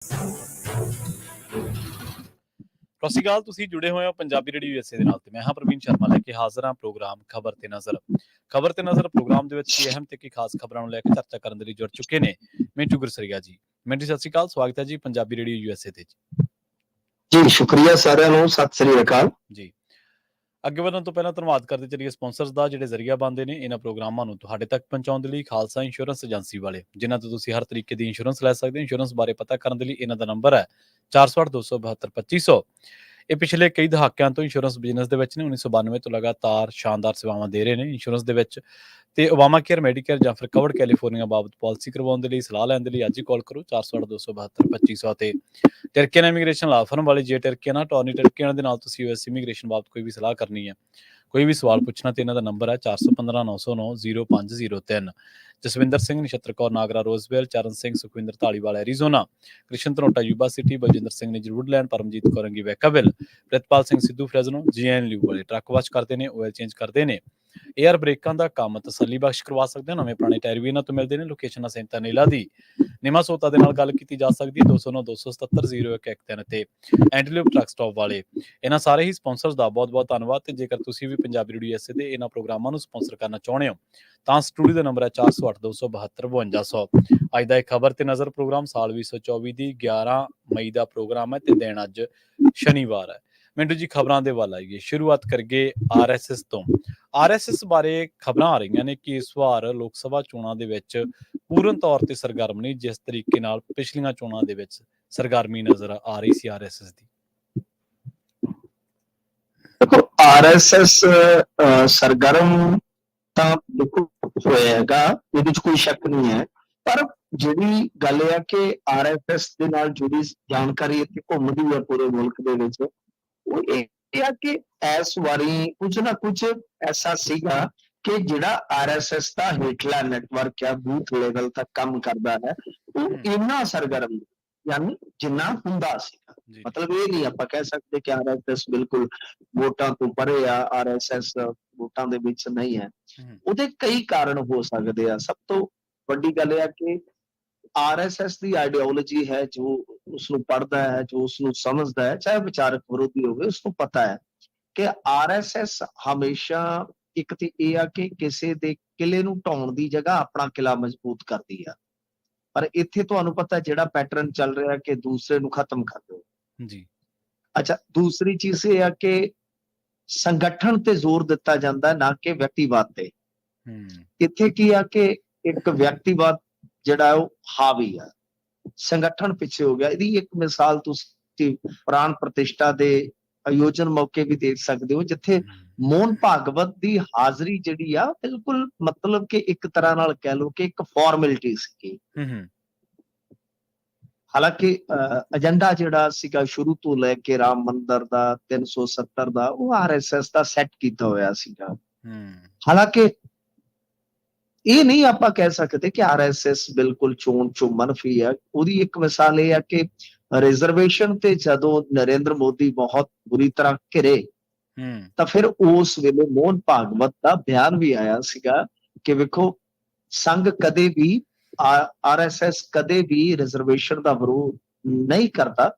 ਸਤਿ ਸ਼੍ਰੀ ਅਕਾਲ। ਤੁਸੀਂ ਜੁੜੇ ਹੋਏ ਹੋ ਪੰਜਾਬੀ ਰੇਡੀਓ USA ਦੇ ਨਾਲ ਤੇ ਮੈਂ ਹਾਂ ਪ੍ਰਵੀਨ ਸ਼ਰਮਾ ਲੈ ਕੇ ਹਾਜ਼ਰ ਹਾਂ ਪ੍ਰੋਗਰਾਮ ਖਬਰ ਤੇ ਨਜ਼ਰ ਪ੍ਰੋਗਰਾਮ ਦੇ ਵਿੱਚ ਕੀ ਅਹਿਮ ਤੇ ਕੀ ਖਾਸ ਖਬਰਾਂ ਨੂੰ ਲੈ ਕੇ ਚਰਚਾ ਕਰਨ ਦੇ ਲਈ ਜੁੜ ਚੁੱਕੇ ਨੇ ਮਿੰਟੂ ਗੁਰਸਰੀਆ ਜੀ। ਮਿੰਟੂ ਸਤਿ ਸ਼੍ਰੀ ਅਕਾਲ, ਸਵਾਗਤ ਹੈ ਜੀ ਪੰਜਾਬੀ ਰੇਡੀਓ USA ਤੇ ਜੀ। ਸ਼ੁਕਰੀਆ ਸਾਰਿਆਂ ਨੂੰ, ਸਤਿ ਸ੍ਰੀ ਅਕਾਲ ਜੀ। ਅੱਗੇ ਵਧਣ ਤੋਂ ਪਹਿਲਾਂ ਧੰਨਵਾਦ ਕਰਦੇ ਚਲੀਏ ਸਪਾਂਸਰਸ ਦਾ ਜਿਹੜੇ ਜ਼ਰੀਆ ਬਣਦੇ ਨੇ ਇਹਨਾਂ ਪ੍ਰੋਗਰਾਮਾਂ ਨੂੰ ਤੁਹਾਡੇ ਤੱਕ ਪਹੁੰਚਾਉਣ ਦੇ ਲਈ। ਖਾਲਸਾ ਇੰਸ਼ੋਰੈਂਸ ਏਜੰਸੀ ਵਾਲੇ, ਜਿਨ੍ਹਾਂ ਤੋਂ ਤੁਸੀਂ ਹਰ ਤਰੀਕੇ ਦੀ ਇੰਸ਼ੋਰੈਂਸ ਲੈ ਸਕਦੇ ਹੋ। ਇੰਸ਼ੋਰੈਂਸ ਬਾਰੇ ਪਤਾ ਕਰਨ ਦੇ ਲਈ ਇਹਨਾਂ ਦਾ ਨੰਬਰ ਹੈ 408-272-2500। ਇਹ ਪਿਛਲੇ ਕਈ ਦਹਾਕਿਆਂ ਤੋਂ ਇੰਸ਼ੋਰੈਂਸ ਬਿਜ਼ਨਸ ਦੇ ਵਿੱਚ ਨੇ। 1992 ਤੋਂ ਲਗਾਤਾਰ ਸ਼ਾਨਦਾਰ ਸੇਵਾਵਾਂ ਦੇ ਰਹੇ ਨੇ ਇੰਸ਼ੋਰੈਂਸ ਦੇ ਵਿੱਚ। ਤੇ ਓਬਾਮਾ ਕੇਅਰ, ਮੈਡੀਕੇਅਰ ਜਾਂ ਫਿਰ ਕਵਰਡ ਕੈਲੀਫੋਰਨੀਆ ਬਾਬਤ ਪਾਲਿਸੀ ਕਰਵਾਉਣ ਦੇ ਲਈ, ਸਲਾਹ ਲੈਣ ਦੇ ਲਈ ਅੱਜ ਹੀ ਕਾਲ ਕਰੋ 408-272-2500 ਤੇ ਟਰਕੀਅਨ ਇਮੀਗ੍ਰੇਸ਼ਨ ਲਾ ਫਰਮ ਵਾਲੇ ਜੇ ਟਰਕੀਅਨ ਟੌਰਨੀ ਟਰਕੀਅਨ ਦੇ ਨਾਲ ਤੁਸੀਂ US ਇਮੀਗ੍ਰੇਸ਼ਨ ਬਾਬਤ ਕੋਈ ਵੀ ਸਲਾਹ ਕਰਨੀ ਹੈ, ਕੋਈ ਵੀ ਸਵਾਲ ਪੁੱਛਣਾ ਤੇ ਇਹਨਾਂ ਦਾ ਨੰਬਰ ਹੈ 415-909-0503। Jaswinder Singh, Nachhattar Kaur Nagra Roswell, Charan Singh Sukhwinder Dhaliwal Arizona, Krishan Dhanota Yuba City, Baljinder Singh ਨੇ ਜਰੂਡਲੈਂਡ, ਪਰਮਜੀਤ ਕੌਰੰਗੀ Vacaville, Pritpal Singh Sidhu Fresno, GNLU ਵਾਲੇ ਟਰੱਕ ਵਾਸ਼ ਕਰਦੇ ਨੇ, ਆਇਲ ਚੇਂਜ ਕਰਦੇ ਨੇ, ਏਅਰ ਬ੍ਰੇਕਾਂ ਦਾ ਕੰਮ ਤਸੱਲੀ ਬਖਸ਼ ਕਰਵਾ ਸਕਦੇ ਹੋ। ਨਵੇਂ ਪੁਰਾਣੇ ਟਾਇਰ ਵੀ ਇਹਨਾਂ ਤੋਂ ਮਿਲਦੇ ਨੇ। ਲੋਕੇਸ਼ਨ ਸੈਂਟਾ ਨੀਲਾ ਦੀ ਨਿਮਾ ਸੋਤਾ ਦੇ ਨਾਲ ਗੱਲ ਕੀਤੀ ਜਾ ਸਕਦੀ ਹੈ 209-277-0113 ਤੇ ਐਂਟੀਲੋਪ ਟਰੱਕ ਸਟਾਪ ਵਾਲੇ। ਇਹਨਾਂ ਸਾਰੇ ਹੀ ਸਪਾਂਸਰਸ ਦਾ ਬਹੁਤ ਬਹੁਤ ਧੰਨਵਾਦ। ਤੇ ਜੇਕਰ ਤੁਸੀਂ ਵੀ ਪੰਜਾਬੀ ਰੇਡੀਓ USA ਦੇ ਇਹਨਾਂ ਪ੍ਰੋਗਰਾਮਾਂ ਨੂੰ ਸਪਾਂਸਰ ਕਰਨਾ ਚਾਹੁੰਦੇ ਹੋ ਤਾਂ ਸਟੂਡੀਓ ਦਾ ਨੰਬਰ ਹੈ 408-272-5200। ਅੱਜ ਦਾ ਇਹ ਖਬਰ ਤੇ ਨਜ਼ਰ ਪ੍ਰੋਗਰਾਮ ਸਾਲ 2024 ਦੀ 11 ਮਈ ਦਾ ਪ੍ਰੋਗਰਾਮ ਹੈ ਤੇ ਦਿਨ ਅੱਜ ਸ਼ਨੀਵਾਰ ਹੈ। ਮਿੰਟੂ ਜੀ, ਖਬਰਾਂ ਦੇ ਵੱਲ ਆਈਏ। ਸ਼ੁਰੂਆਤ ਕਰੀਏ RSS ਤੋਂ। RSS ਬਾਰੇ ਖਬਰਾਂ ਆ ਰਹੀਆਂ ਨੇ ਕਿ ਇਸ ਵਾਰ ਲੋਕ ਸਭਾ ਚੋਣਾਂ ਦੇ ਵਿੱਚ ਪੂਰਨ ਤੌਰ ਤੇ ਸਰਗਰਮ ਨਹੀਂ, ਜਿਸ ਤਰੀਕੇ ਨਾਲ ਪਿਛਲੀਆਂ ਚੋਣਾਂ ਦੇ ਵਿੱਚ ਸਰਗਰਮੀ ਨਜ਼ਰ ਆ ਰਹੀ ਸੀ RSS ਦੀ। ਦੇਖੋ, RSS ਸਰਗਰਮ ਤਾਂ ਬਿਲਕੁਲ ਹੋਏਗਾ, ਇਹਦੇ 'ਚ ਕੋਈ ਸ਼ੱਕ ਨਹੀਂ ਹੈ। ਪਰ ਜਿਹੜੀ ਗੱਲ ਇਹ ਆ ਕਿ RSS ਦੇ ਨਾਲ ਜੁੜੀ ਜਾਣਕਾਰੀ ਇੱਥੇ ਘੁੰਮਦੀ ਹੈ ਪੂਰੇ ਮੁਲਕ ਦੇ ਵਿੱਚ, ਉਹ ਇਹ ਆ ਕਿ ਇਸ ਵਾਰੀ ਕੁਝ ਨਾ ਕੁਝ ਐਸਾ ਸੀਗਾ ਕਿ ਜਿਹੜਾ RSS ਦਾ ਹੇਠਲਾ ਨੈਟਵਰਕ ਆ, ਬੂਥ ਲੈਵਲ ਤੱਕ ਕੰਮ ਕਰਦਾ ਹੈ, ਉਹ ਇੰਨਾ ਸਰਗਰਮ ਯਾਨੀ ਜਿੰਨਾ ਹੁੰਦਾ ਸੀਗਾ। ਮਤਲਬ ਇਹ ਨਹੀਂ ਆਪਾਂ ਕਹਿ ਸਕਦੇ ਕਿ RSS ਬਿਲਕੁਲ ਵੋਟਾਂ ਤੋਂ ਪਰੇ ਆ, RSS ਵੋਟਾਂ ਦੇ ਵਿੱਚ ਨਹੀਂ ਹੈ। ਉਹਦੇ ਕਈ ਕਾਰਨ ਹੋ ਸਕਦੇ ਆ। ਸਭ ਤੋਂ ਵੱਡੀ ਗੱਲ ਇਹ ਆ ਕਿ RSS ਦੀ ਆਈਡੀਓਲੋਜੀ ਹੈ, ਜੋ ਉਸਨੂੰ ਪੜ੍ਹਦਾ ਹੈ, ਜੋ ਉਸਨੂੰ ਸਮਝਦਾ ਹੈ, ਚਾਹੇ ਵਿਚਾਰਕ ਵਿਰੋਧੀ ਹੋਵੇ, ਉਸਨੂੰ ਪਤਾ ਹੈ ਕਿ RSS ਹਮੇਸ਼ਾ ਇੱਕ ਤੇ ਇਹ ਆ ਕਿ ਕਿਸੇ ਦੇ ਕਿਲੇ ਨੂੰ ਢਾਉਣ ਦੀ ਜਗ੍ਹਾ ਆਪਣਾ ਕਿਲਾ ਮਜ਼ਬੂਤ ਕਰਦੀ ਆ। ਪਰ ਇੱਥੇ ਤੁਹਾਨੂੰ ਪਤਾ ਜਿਹੜਾ ਪੈਟਰਨ ਚੱਲ ਰਿਹਾ ਕਿ ਦੂਸਰੇ ਨੂੰ ਖਤਮ ਕਰ ਦਿਓ ਜੀ। ਅੱਛਾ, ਦੂਸਰੀ ਚੀਜ਼ ਇਹ ਆ ਕਿ ਸੰਗਠਨ ਤੇ ਜ਼ੋਰ ਦਿੱਤਾ ਜਾਂਦਾ, ਨਾ ਕਿ ਵਿਅਕਤੀਵਾਦ ਤੇ। ਇੱਥੇ ਕੀ ਆ ਕਿ ਇੱਕ ਵਿਅਕਤੀਵਾਦ ਜਿਹੜਾ ਉਹ ਹਾਵੀ ਆ, ਸੰਗਠਨ ਪਿੱਛੇ ਹੋ ਗਿਆ। ਇਹਦੀ ਇੱਕ ਮਿਸਾਲ ਤੁਸੀਂ ਪ੍ਰਾਣ ਪ੍ਰਤਿਸ਼ਠਾ ਦੇ ਆਯੋਜਨ ਮੌਕੇ ਵੀ ਦੇਖ ਸਕਦੇ ਹੋ, ਜਿੱਥੇ ਮੋਹਨ ਭਾਗਵਤ ਦੀ ਹਾਜ਼ਰੀ ਜਿਹੜੀ ਆ ਬਿਲਕੁਲ ਮਤਲਬ ਕਿ ਇੱਕ ਤਰ੍ਹਾਂ ਨਾਲ ਕਹਿ ਲਓ ਕਿ ਇੱਕ ਫਾਰਮੈਲਿਟੀ ਸੀਗੀ। ਹਾਲਾਂਕਿ ਏਜੰਡਾ ਜਿਹੜਾ ਸੀਗਾ ਸ਼ੁਰੂ ਤੋਂ ਲੈ ਕੇ ਰਾਮ ਮੰਦਿਰ ਦਾ 370 ਦਾ, ਉਹ RSS ਦਾ ਸੈੱਟ ਕੀਤਾ ਹੋਇਆ ਸੀਗਾ। ਹਾਲਾਂਕਿ ਇਹ ਨਹੀਂ ਆਪਾਂ ਕਹਿ ਸਕਦੇ ਕਿ RSS ਬਿਲਕੁਲ ਚੋਣ ਚੋਂ ਮਨਫੀ ਹੈ। ਉਹਦੀ ਇੱਕ ਮਿਸਾਲ ਇਹ ਆ ਕਿ ਰਿਜ਼ਰਵੇਸ਼ਨ ਤੇ ਜਦੋਂ ਨਰਿੰਦਰ ਮੋਦੀ ਬਹੁਤ ਬੁਰੀ ਤਰ੍ਹਾਂ ਘਿਰੇ ਤਾਂ ਫਿਰ ਉਸ ਵੇਲੇ ਮੋਹਨ ਭਾਗਵਤ ਦਾ ਬਿਆਨ ਵੀ ਆਇਆ ਸੀਗਾ ਕਿ ਵੇਖੋ, ਸੰਘ ਕਦੇ ਵੀ RSS ਕਦੇ ਵੀ ਰਿਜ਼ਰਵੇਸ਼ਨ ਦਾ ਵਿਰੋਧ ਨਹੀਂ ਕਰਦਾ,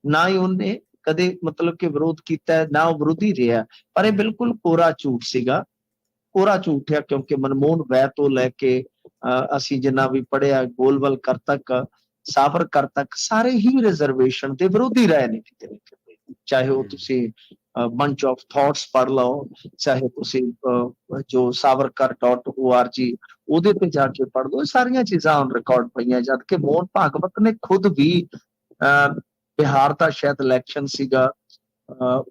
ਨਾ ਹੀ ਉਹਨੇ ਕਦੇ ਮਤਲਬ ਕਿ ਵਿਰੋਧ ਕੀਤਾ, ਨਾ ਉਹ ਵਿਰੋਧੀ ਰਿਹਾ। ਪਰ ਇਹ ਬਿਲਕੁਲ ਕੋਰਾ ਝੂਠ ਸੀਗਾ, ਕੋਰਾ ਝੂਠ ਹੈ, ਕਿਉਂਕਿ ਮਨਮੋਹਨ ਵੈਦ ਤੋਂ ਲੈ ਕੇ ਅਸੀਂ ਜਿੰਨਾ ਵੀ ਪੜ੍ਹਿਆ, ਗੋਲਵਲਕਰ ਤੱਕ, ਸਾਵਰਕਰ ਤੱਕ, ਸਾਰੇ ਹੀ ਰਿਜ਼ਰਵੇਸ਼ਨ ਦੇ ਵਿਰੋਧੀ ਰਹੇ ਨੇ ਕਿਤੇ ਨਾ ਕਿਤੇ। ਚਾਹੇ ਉਹ ਤੁਸੀਂ bunch of thoughts ਪੜ੍ਹ ਲਓ, ਚਾਹੇ ਤੁਸੀਂ ਜੋ savarkar.org ਉਹਦੇ ਤੇ ਜਾ ਕੇ ਪੜ੍ਹ ਲਓ, ਸਾਰੀਆਂ ਚੀਜ਼ਾਂ ਔਨ ਰਿਕਾਰਡ ਪਈਆਂ। ਜਦ ਕਿ ਮੋਹਨ ਭਾਗਵਤ ਨੇ ਖੁਦ ਵੀ ਬਿਹਾਰ ਦਾ ਸ਼ਾਇਦ ਇਲੈਕਸ਼ਨ ਸੀਗਾ,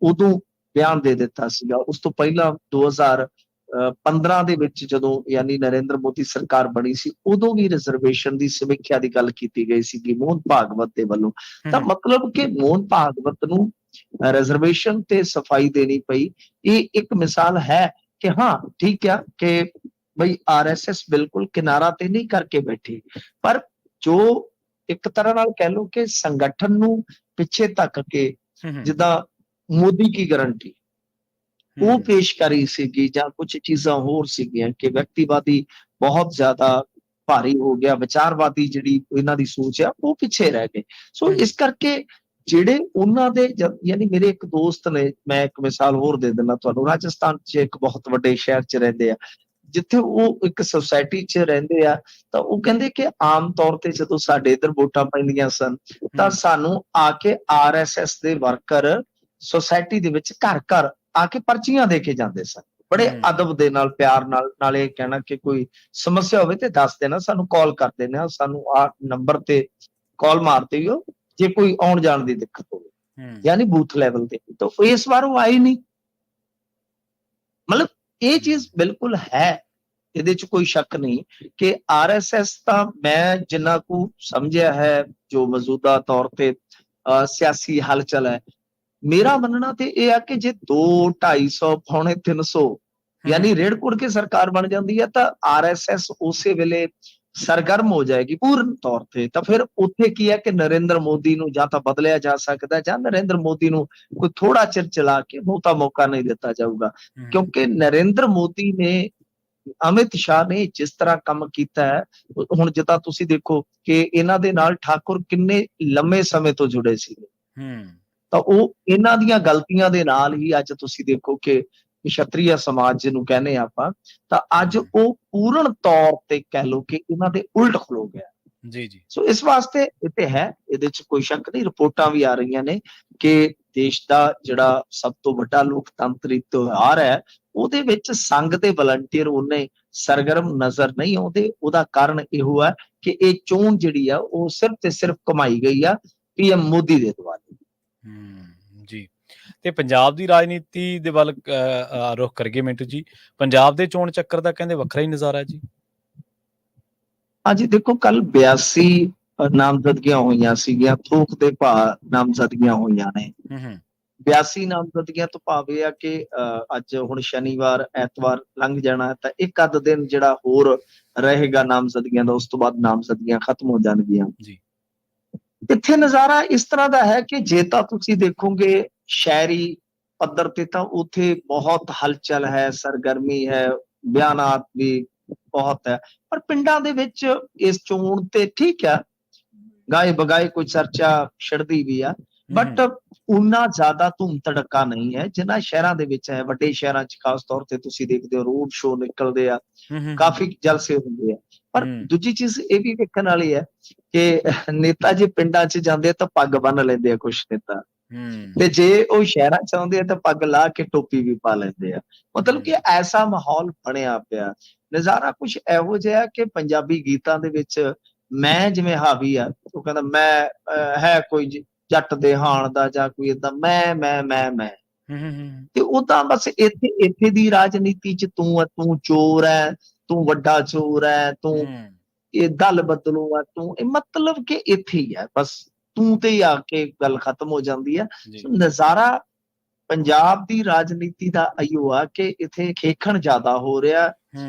ਉਦੋਂ ਬਿਆਨ ਦੇ ਦਿੱਤਾ ਸੀਗਾ। ਉਸ ਤੋਂ ਪਹਿਲਾਂ 2015 ਦੇ ਵਿੱਚ ਜਦੋਂ ਯਾਨੀ ਨਰਿੰਦਰ ਮੋਦੀ ਸਰਕਾਰ ਬਣੀ ਸੀ, ਉਦੋਂ ਵੀ ਰਿਜ਼ਰਵੇਸ਼ਨ ਦੀ ਸਮੀਖਿਆ ਦੀ ਗੱਲ ਕੀਤੀ ਗਈ ਸੀਗੀ ਮੋਹਨ ਭਾਗਵਤ ਦੇ ਵੱਲੋਂ। ਤਾਂ ਮਤਲਬ ਕਿ ਮੋਹਨ ਭਾਗਵਤ ਨੂੰ ਰਿਜ਼ਰਵੇਸ਼ਨ ਤੇ ਸਫਾਈ ਦੇਣੀ ਪਈ। ਇਹ ਇੱਕ ਮਿਸਾਲ ਹੈ ਕਿ ਹਾਂ, ਠੀਕ ਆ ਕਿ ਬਈ RSS ਬਿਲਕੁਲ ਕਿਨਾਰਾ ਤੇ ਨਹੀਂ ਕਰਕੇ ਬੈਠੀ, ਪਰ ਜੋ ਇੱਕ ਤਰ੍ਹਾਂ ਨਾਲ ਕਹਿ ਲਓ ਕਿ ਸੰਗਠਨ ਨੂੰ ਪਿੱਛੇ ਧੱਕ ਕੇ, ਜਿੱਦਾਂ ਮੋਦੀ ਕੀ ਗਰੰਟੀ ਉਹ ਪੇਸ਼ ਕਰੀ ਸੀਗੀ, ਜਾਂ ਕੁਝ ਚੀਜ਼ਾਂ ਹੋਰ ਸੀਗੀਆਂ ਕਿ ਵਿਅਕਤੀਵਾਦੀ ਬਹੁਤ ਜ਼ਿਆਦਾ ਭਾਰੀ ਹੋ ਗਿਆ, ਵਿਚਾਰਵਾਦੀ ਜਿਹੜੀ ਇਹਨਾਂ ਦੀ ਸੋਚ ਆ ਉਹ ਪਿੱਛੇ ਰਹਿ ਗਏ। ਸੋ ਇਸ ਕਰਕੇ ਜਿਹੜੇ ਉਹਨਾਂ ਦੇ ਯਾਨੀ ਮੇਰੇ ਇੱਕ ਦੋਸਤ ਨੇ, ਮੈਂ ਇੱਕ ਮਿਸਾਲ ਹੋਰ ਦੇ ਦਿੰਦਾ ਤੁਹਾਨੂੰ, ਰਾਜਸਥਾਨ 'ਚ ਇੱਕ ਬਹੁਤ ਵੱਡੇ ਸ਼ਹਿਰ 'ਚ ਰਹਿੰਦੇ ਆ, ਜਿੱਥੇ ਉਹ ਇੱਕ ਸੁਸਾਇਟੀ 'ਚ ਰਹਿੰਦੇ ਆ, ਤਾਂ ਉਹ ਕਹਿੰਦੇ ਕਿ ਆਮ ਤੌਰ ਤੇ ਜਦੋਂ ਸਾਡੇ ਇੱਧਰ ਵੋਟਾਂ ਪੈਂਦੀਆਂ ਸਨ ਤਾਂ ਸਾਨੂੰ ਆ ਕੇ RSS ਦੇ ਵਰਕਰ ਸੁਸਾਇਟੀ ਦੇ ਵਿੱਚ ਘਰ ਘਰ ਆ ਕੇ ਪਰਚੀਆਂ ਦੇ ਕੇ ਜਾਂਦੇ ਸਨ, ਬੜੇ ਅਦਬ ਦੇ ਨਾਲ, ਪਿਆਰ ਨਾਲ। ਨਾਲੇ ਕਹਿਣਾ ਕਿ ਕੋਈ ਸਮੱਸਿਆ ਹੋਵੇ ਤੇ ਦੱਸ ਦੇਣਾ, ਸਾਨੂੰ ਕਾਲ ਕਰ ਦੇਣਾ, ਸਾਨੂੰ ਆਹ ਨੰਬਰ ਤੇ ਕਾਲ ਮਾਰ ਦਿਓ ਜੇ ਕੋਈ ਆਉਣ ਜਾਣ ਦੀ ਦਿੱਕਤ ਹੋਵੇ, ਯਾਨੀ ਬੂਥ ਲੈਵਲ ਤੇ। ਤਾਂ ਇਸ ਵਾਰ ਉਹ ਆਈ ਨਹੀਂ। ਮਤਲਬ ਇਹ ਚੀਜ਼ ਬਿਲਕੁਲ ਹੈ, ਇਹਦੇ 'ਚ ਕੋਈ ਸ਼ੱਕ ਨਹੀਂ ਕਿ RSS ਤਾਂ ਮੈਂ ਜਿੰਨਾ ਕੁ ਸਮਝਿਆ ਹੈ, ਜੋ ਮੌਜੂਦਾ ਤੌਰ ਤੇ ਸਿਆਸੀ ਹਲਚਲ ਹੈ, ਮੇਰਾ ਮੰਨਣਾ ਤੇ ਇਹ ਆ ਕਿ ਜੇ 200-250 ਪੌਣੇ 300 ਯਾਨੀ ਰੇੜ ਕੁੜ ਕੇ ਸਰਕਾਰ ਬਣ ਜਾਂਦੀ ਹੈ ਤਾਂ RSS ਉਸੇ ਵੇਲੇ ਸਰਗਰਮ ਹੋ ਜਾਏਗੀ ਪੂਰਨ ਤੌਰ ਤੇ। ਤਾਂ ਫਿਰ ਉੱਥੇ ਕੀ ਹੈ ਕਿ ਨਰਿੰਦਰ ਮੋਦੀ ਨੂੰ ਜਾਂ ਤਾਂ ਬਦਲਿਆ ਜਾ ਸਕਦਾ, ਜਾਂ ਨਰਿੰਦਰ ਮੋਦੀ ਨੂੰ ਕੋਈ ਥੋੜਾ ਚਿਰ ਚਲਾ ਕੇ ਬਹੁਤਾ ਮੌਕਾ ਨਹੀਂ ਦਿੱਤਾ ਜਾਊਗਾ, ਕਿਉਂਕਿ ਨਰਿੰਦਰ ਮੋਦੀ ਨੇ, ਅਮਿਤ ਸ਼ਾਹ ਨੇ ਜਿਸ ਤਰ੍ਹਾਂ ਕੰਮ ਕੀਤਾ ਹੈ, ਹੁਣ ਜਿੱਦਾਂ ਤੁਸੀਂ ਦੇਖੋ ਕਿ ਇਹਨਾਂ ਦੇ ਨਾਲ ਠਾਕੁਰ ਕਿੰਨੇ ਲੰਮੇ ਸਮੇਂ ਤੋਂ ਜੁੜੇ ਸੀ, ਤਾਂ ਉਹ ਇਹਨਾਂ ਦੀਆਂ ਗਲਤੀਆਂ ਦੇ ਨਾਲ ਹੀ ਅੱਜ ਤੁਸੀਂ ਦੇਖੋ ਕਿ ਛਤਰੀਆ ਸਮਾਜ ਜਿਹਨੂੰ ਕਹਿੰਦੇ ਆਪਾਂ, ਤਾਂ ਅੱਜ ਉਹ ਪੂਰਨ ਤੌਰ ਤੇ ਕਹਿ ਲਓ ਕਿ ਇਹਨਾਂ ਦੇ ਉਲਟ ਖਲੋ ਗਿਆ। ਜੀ ਜੀ। ਸੋ ਇਸ ਵਾਸਤੇ ਇਹ ਤੇ ਹੈ, ਇਹਦੇ 'ਚ ਕੋਈ ਸ਼ੱਕ ਨਹੀਂ। ਰਿਪੋਰਟਾਂ ਵੀ ਆ ਰਹੀਆਂ ਨੇ ਕਿ ਦੇਸ਼ ਦਾ ਜਿਹੜਾ ਸਭ ਤੋਂ ਵੱਡਾ ਲੋਕਤੰਤਰੀ ਤਿਉਹਾਰ ਹੈ, ਉਹਦੇ ਵਿੱਚ ਸੰਘ ਦੇ ਵਲੰਟੀਅਰ ਉਹਨੇ ਸਰਗਰਮ ਨਜ਼ਰ ਨਹੀਂ ਆਉਂਦੇ। ਉਹਦਾ ਕਾਰਨ ਇਹੋ ਹੈ ਕਿ ਇਹ ਚੋਣ ਜਿਹੜੀ ਆ ਉਹ ਸਿਰਫ ਤੇ ਸਿਰਫ ਕਮਾਈ ਗਈ ਆ PM ਮੋਦੀ ਦੇ ਦੁਆਲੇ। ਜੀ। ਤੇ ਪੰਜਾਬ ਦੀ ਰਾਜਨੀਤੀ ਦੇ ਵੱਲ ਰੁਖ ਕਰੀਏ ਮਿੰਟੂ ਜੀ, ਪੰਜਾਬ ਦੇ ਚੋਣ ਚੱਕਰ ਦਾ ਕਹਿੰਦੇ ਵੱਖਰਾ ਹੀ ਨਜ਼ਾਰਾ ਜੀ। ਹਾਂਜੀ ਦੇਖੋ, ਕੱਲ 82 ਨਾਮਜ਼ਦਗੀਆਂ ਹੋਈਆਂ ਸੀਗੀਆਂ, ਥੋਕ ਦੇ ਭਾਅ ਨਾਮਜ਼ਦਗੀਆਂ ਹੋਈਆਂ ਨੇ। 82 ਨਾਮਜ਼ਦਗੀਆਂ ਤੋਂ ਭਾਵ ਇਹ ਆ ਕਿ ਅੱਜ ਹੁਣ ਸ਼ਨੀਵਾਰ ਐਤਵਾਰ ਲੰਘ ਜਾਣਾ, ਤਾਂ ਇੱਕ ਅੱਧ ਦਿਨ ਜਿਹੜਾ ਹੋਰ ਰਹੇਗਾ ਨਾਮਜ਼ਦਗੀਆਂ ਦਾ, ਉਸ ਤੋਂ ਬਾਅਦ ਨਾਮਜ਼ਦਗੀਆਂ ਖਤਮ ਹੋ ਜਾਣਗੀਆਂ ਜੀ। ਇੱਥੇ ਨਜ਼ਾਰਾ ਇਸ ਤਰ੍ਹਾਂ ਦਾ ਹੈ ਕਿ ਜੇ ਤਾਂ ਤੁਸੀਂ ਦੇਖੋਗੇ ਸ਼ਹਿਰੀ ਪੱਧਰ ਤੇ ਤਾਂ ਉੱਥੇ ਬਹੁਤ ਹਲਚਲ ਹੈ, ਸਰਗਰਮੀ ਹੈ, ਬਿਆਨਾਤ ਵੀ ਬਹੁਤ ਹੈ, ਪਰ ਪਿੰਡਾਂ ਦੇ ਵਿੱਚ ਇਸ ਚੋਣ ਤੇ ਠੀਕ ਆ, ਗਾਏ ਬਗਾਏ ਕੋਈ ਚਰਚਾ ਛਿੜਦੀ ਵੀ ਆ, ਬਟ ਉਨਾ ਜ਼ਿਆਦਾ ਧੂਮ ਧੜਕਾ ਨਹੀਂ ਹੈ ਜਿੰਨਾ ਸ਼ਹਿਰਾਂ ਦੇ ਵਿੱਚ ਹੈ। ਵੱਡੇ ਸ਼ਹਿਰਾਂ 'ਚ ਖਾਸ ਤੌਰ ਤੇ ਤੁਸੀਂ ਦੇਖਦੇ ਹੋ ਰੋਡ ਸ਼ੋਅ ਨਿਕਲਦੇ ਆ, ਕਾਫੀ ਜਲਸੇ ਹੁੰਦੇ ਆ। ਪਰ ਦੂਜੀ ਚੀਜ਼ ਇਹ ਵੀ ਵੇਖਣ ਵਾਲੀ ਹੈ ਕਿ ਨੇਤਾ ਜੀ ਪਿੰਡਾਂ 'ਚ ਜਾਂਦੇ ਤਾਂ ਪੱਗ ਬੰਨ ਲੈਂਦੇ ਆ ਕੁਛ ਨੇਤਾ, ਤੇ ਜੇ ਉਹ ਸ਼ਹਿਰਾਂ 'ਚ ਆਉਂਦੇ ਆ ਤਾਂ ਪੱਗ ਲਾ ਕੇ ਟੋਪੀ ਵੀ ਪਾ ਲੈਂਦੇ ਆ। ਮਤਲਬ ਕਿ ਐਸਾ ਮਾਹੌਲ ਬਣਿਆ ਪਿਆ, ਨਜ਼ਾਰਾ ਕੁਛ ਇਹੋ ਜਿਹਾ ਕਿ ਪੰਜਾਬੀ ਗੀਤਾਂ ਦੇ ਵਿੱਚ ਮੈਂ ਜਿਵੇਂ ਹਾਵੀ ਆ, ਉਹ ਕਹਿੰਦਾ ਮੈਂ ਹੈ ਕੋਈ ਜੱਟ ਦੇ ਹਾਣ ਦਾ ਜਾਂ ਕੋਈ ਏਦਾਂ, ਮੈਂ ਤੇ ਉਹ ਤਾਂ ਬਸ ਇੱਥੇ ਦੀ ਰਾਜਨੀਤੀ 'ਚ ਤੂੰ ਚੋਰ ਹੈ, ਤੂੰ ਵੱਡਾ ਚੋਰ ਹੈ, ਤੂੰ ਇਹ ਦਲ ਬਦਲੂ ਆ, ਤੂੰ ਇਹ ਮਤਲਬ ਕਿ ਇੱਥੇ ਹੀ ਹੈ, ਬਸ ਤੂੰ ਤੇ ਹੀ ਆ ਕੇ ਗੱਲ ਖਤਮ ਹੋ ਜਾਂਦੀ ਹੈ। ਨਜ਼ਾਰਾ ਪੰਜਾਬ ਦੀ ਰਾਜਨੀਤੀ ਦਾ ਇਹੋ ਆ ਕਿ ਇੱਥੇ ਖੇਖਣ ਜ਼ਿਆਦਾ ਹੋ ਰਿਹਾ,